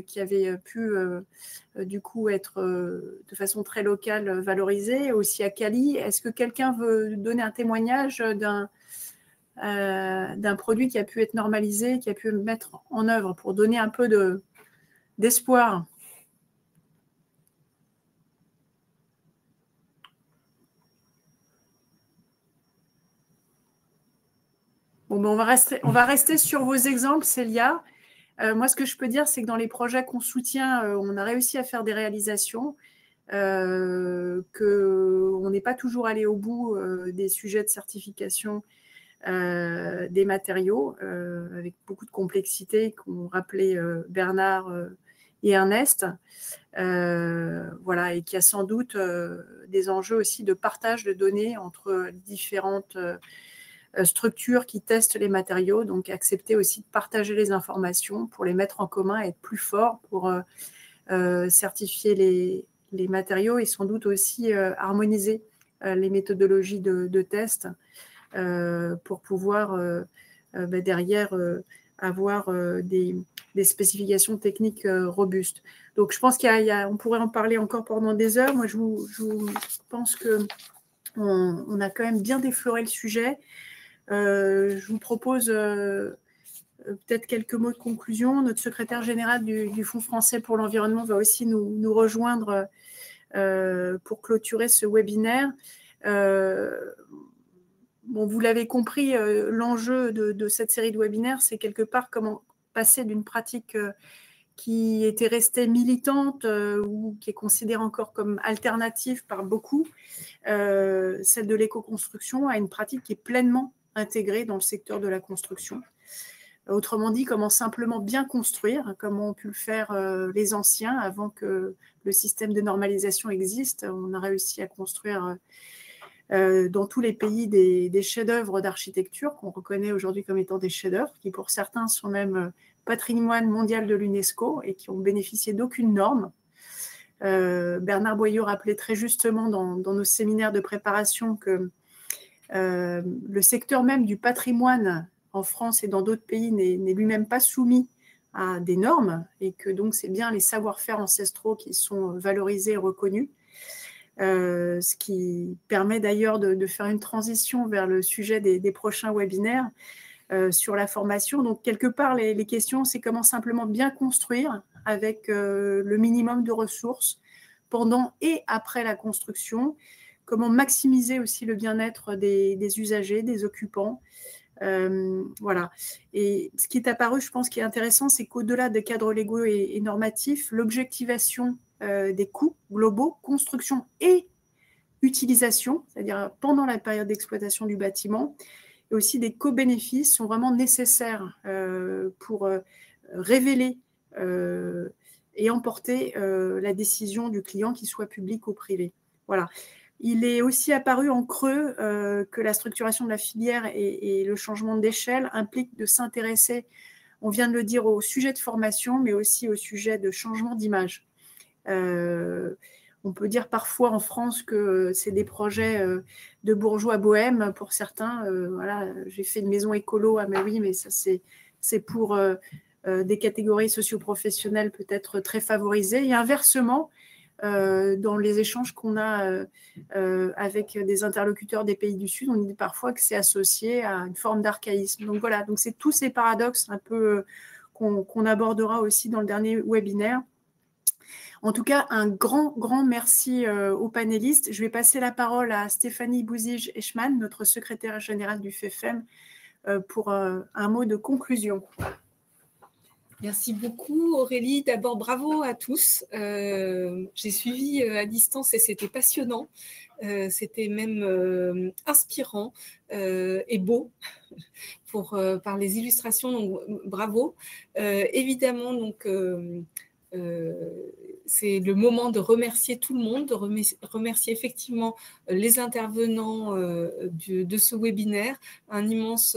qui avaient pu du coup être de façon très locale valorisés, aussi à Cali. Est-ce que quelqu'un veut donner un témoignage d'un produit qui a pu être normalisé, qui a pu mettre en œuvre pour donner un peu d'espoir? Bon, ben on va rester sur vos exemples, Célia. Moi, ce que je peux dire, c'est que dans les projets qu'on soutient, on a réussi à faire des réalisations, qu'on n'est pas toujours allé au bout des sujets de certification des matériaux, avec beaucoup de complexité qu'ont rappelé Bernard et Ernest. Voilà, et qui a sans doute des enjeux aussi de partage de données entre différentes structures qui testent les matériaux, donc accepter aussi de partager les informations pour les mettre en commun et être plus fort pour certifier les matériaux et sans doute aussi harmoniser les méthodologies de test pour pouvoir derrière avoir des spécifications techniques robustes. Donc je pense qu'on pourrait en parler encore pendant des heures. Moi, je pense qu'on a quand même bien défloré le sujet. Je vous propose peut-être quelques mots de conclusion. Notre secrétaire général du Fonds français pour l'environnement va aussi nous rejoindre pour clôturer ce webinaire. Bon, vous l'avez compris, l'enjeu de cette série de webinaires, c'est quelque part comment passer d'une pratique qui était restée militante ou qui est considérée encore comme alternative par beaucoup, celle de l'éco-construction, à une pratique qui est pleinement intégrée dans le secteur de la construction. Autrement dit, comment simplement bien construire, comment ont pu le faire les anciens avant que le système de normalisation existe. On a réussi à construire dans tous les pays des chefs-d'œuvre d'architecture qu'on reconnaît aujourd'hui comme étant des chefs-d'œuvre, qui pour certains sont même patrimoine mondial de l'UNESCO et qui ont bénéficié d'aucune norme. Bernard Boyau rappelait très justement dans nos séminaires de préparation que le secteur même du patrimoine en France et dans d'autres pays n'est lui-même pas soumis à des normes et que donc c'est bien les savoir-faire ancestraux qui sont valorisés et reconnus. Ce qui permet d'ailleurs de faire une transition vers le sujet des prochains webinaires sur la formation. Donc, quelque part, les questions, c'est comment simplement bien construire avec le minimum de ressources pendant et après la construction, comment maximiser aussi le bien-être des usagers, des occupants. Voilà. Et ce qui est apparu, je pense, qui est intéressant, c'est qu'au-delà des cadres légaux et normatifs, l'objectivation des coûts globaux, construction et utilisation, c'est-à-dire pendant la période d'exploitation du bâtiment, et aussi des co-bénéfices sont vraiment nécessaires pour révéler et emporter la décision du client, qu'il soit public ou privé. Voilà. Il est aussi apparu en creux que la structuration de la filière et le changement d'échelle impliquent de s'intéresser, on vient de le dire, au sujet de formation, mais aussi au sujet de changement d'image. On peut dire parfois en France que c'est des projets de bourgeois bohèmes pour certains. Voilà, j'ai fait une maison écolo, ah mais oui, mais ça c'est pour des catégories socioprofessionnelles peut-être très favorisées. Et inversement, dans les échanges qu'on a avec des interlocuteurs des pays du Sud, on dit parfois que c'est associé à une forme d'archaïsme. Donc voilà, donc c'est tous ces paradoxes un peu qu'on abordera aussi dans le dernier webinaire. En tout cas, un grand merci aux panélistes. Je vais passer la parole à Stéphanie Bouzige-Eschmann, notre secrétaire générale du FEFEM, pour un mot de conclusion. Merci beaucoup Aurélie. D'abord, bravo à tous. J'ai suivi à distance et c'était passionnant. C'était même inspirant et beau par les illustrations. Donc, bravo. Évidemment, donc, c'est le moment de remercier tout le monde, de remercier effectivement les intervenants de ce webinaire. Un immense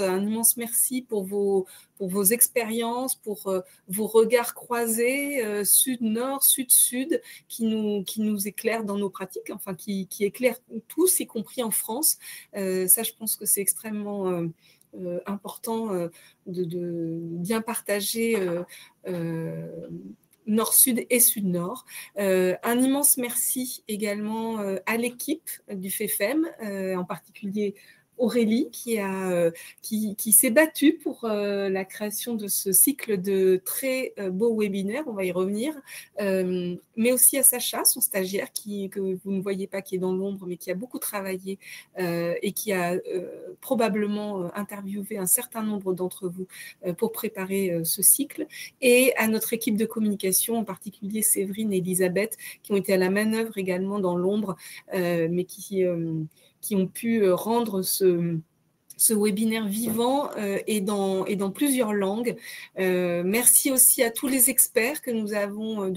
merci pour vos expériences, pour vos regards croisés, sud-nord, sud-sud, qui nous éclairent dans nos pratiques, enfin qui éclairent tous, y compris en France. Ça, je pense que c'est extrêmement important de bien partager Nord-Sud et Sud-Nord. Un immense merci également à l'équipe du FEFEM, en particulier Aurélie qui s'est battue pour la création de ce cycle de très beaux webinaires, on va y revenir, mais aussi à Sacha, son stagiaire, que vous ne voyez pas, qui est dans l'ombre, mais qui a beaucoup travaillé et qui a probablement interviewé un certain nombre d'entre vous pour préparer ce cycle, et à notre équipe de communication, en particulier Séverine et Elisabeth, qui ont été à la manœuvre également dans l'ombre, mais qui ont pu rendre ce webinaire vivant et dans plusieurs langues. Merci aussi à tous les experts que nous avons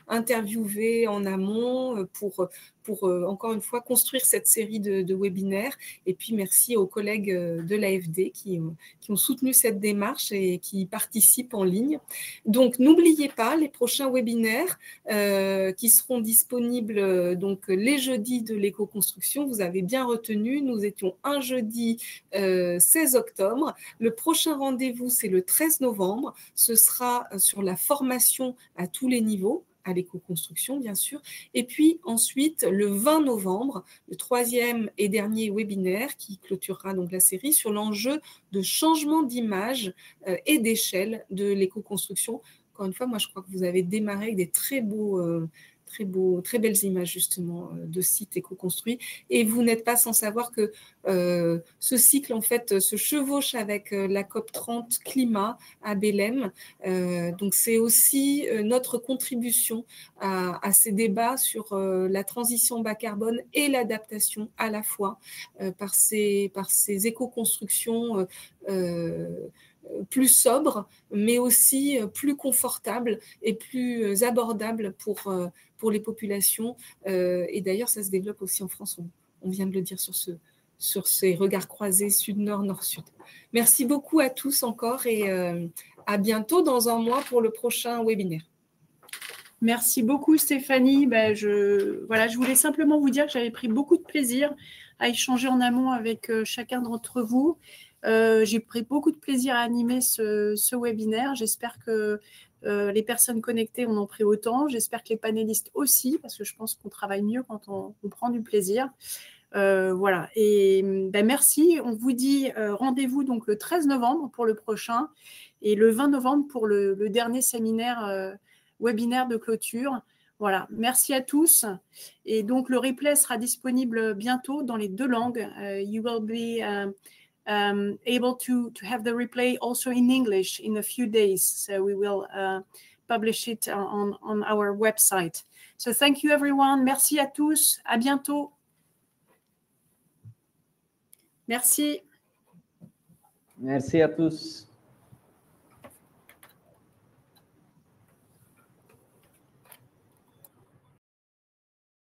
interviewés en amont pour encore une fois construire cette série de webinaires. Et puis merci aux collègues de l'AFD qui ont soutenu cette démarche et qui participent en ligne. Donc n'oubliez pas les prochains webinaires qui seront disponibles les jeudis de l'éco-construction. Vous avez bien retenu, nous étions un jeudi 16 octobre. Le prochain rendez-vous, c'est le 13 novembre. Ce sera sur la formation à tous les niveaux, à l'éco-construction, bien sûr. Et puis ensuite, le 20 novembre, le troisième et dernier webinaire qui clôturera donc la série sur l'enjeu de changement d'image et d'échelle de l'éco-construction. Encore une fois, moi, je crois que vous avez démarré avec des très belles images justement de sites éco-construits. Et vous n'êtes pas sans savoir que ce cycle, en fait, se chevauche avec la COP30 climat à Belém. Donc, c'est aussi notre contribution à ces débats sur la transition bas carbone et l'adaptation à la fois par ces éco-constructions plus sobre, mais aussi plus confortable et plus abordable pour les populations. Et d'ailleurs, ça se développe aussi en France. On vient de le dire sur ces regards croisés sud-nord, nord-sud. Merci beaucoup à tous encore et à bientôt dans un mois pour le prochain webinaire. Merci beaucoup Stéphanie. Je voulais simplement vous dire que j'avais pris beaucoup de plaisir à échanger en amont avec chacun d'entre vous. J'ai pris beaucoup de plaisir à animer ce webinaire. J'espère que les personnes connectées en ont pris autant. J'espère que les panélistes aussi, parce que je pense qu'on travaille mieux quand on prend du plaisir. Voilà. Et merci. On vous dit rendez-vous donc le 13 novembre pour le prochain et le 20 novembre pour le dernier séminaire webinaire de clôture. Voilà, merci à tous. Et donc, le replay sera disponible bientôt dans les 2 langues. You will be able to have the replay also in English in a few days. So we will publish it on our website. So thank you, everyone. Merci à tous. À bientôt. Merci. Merci à tous.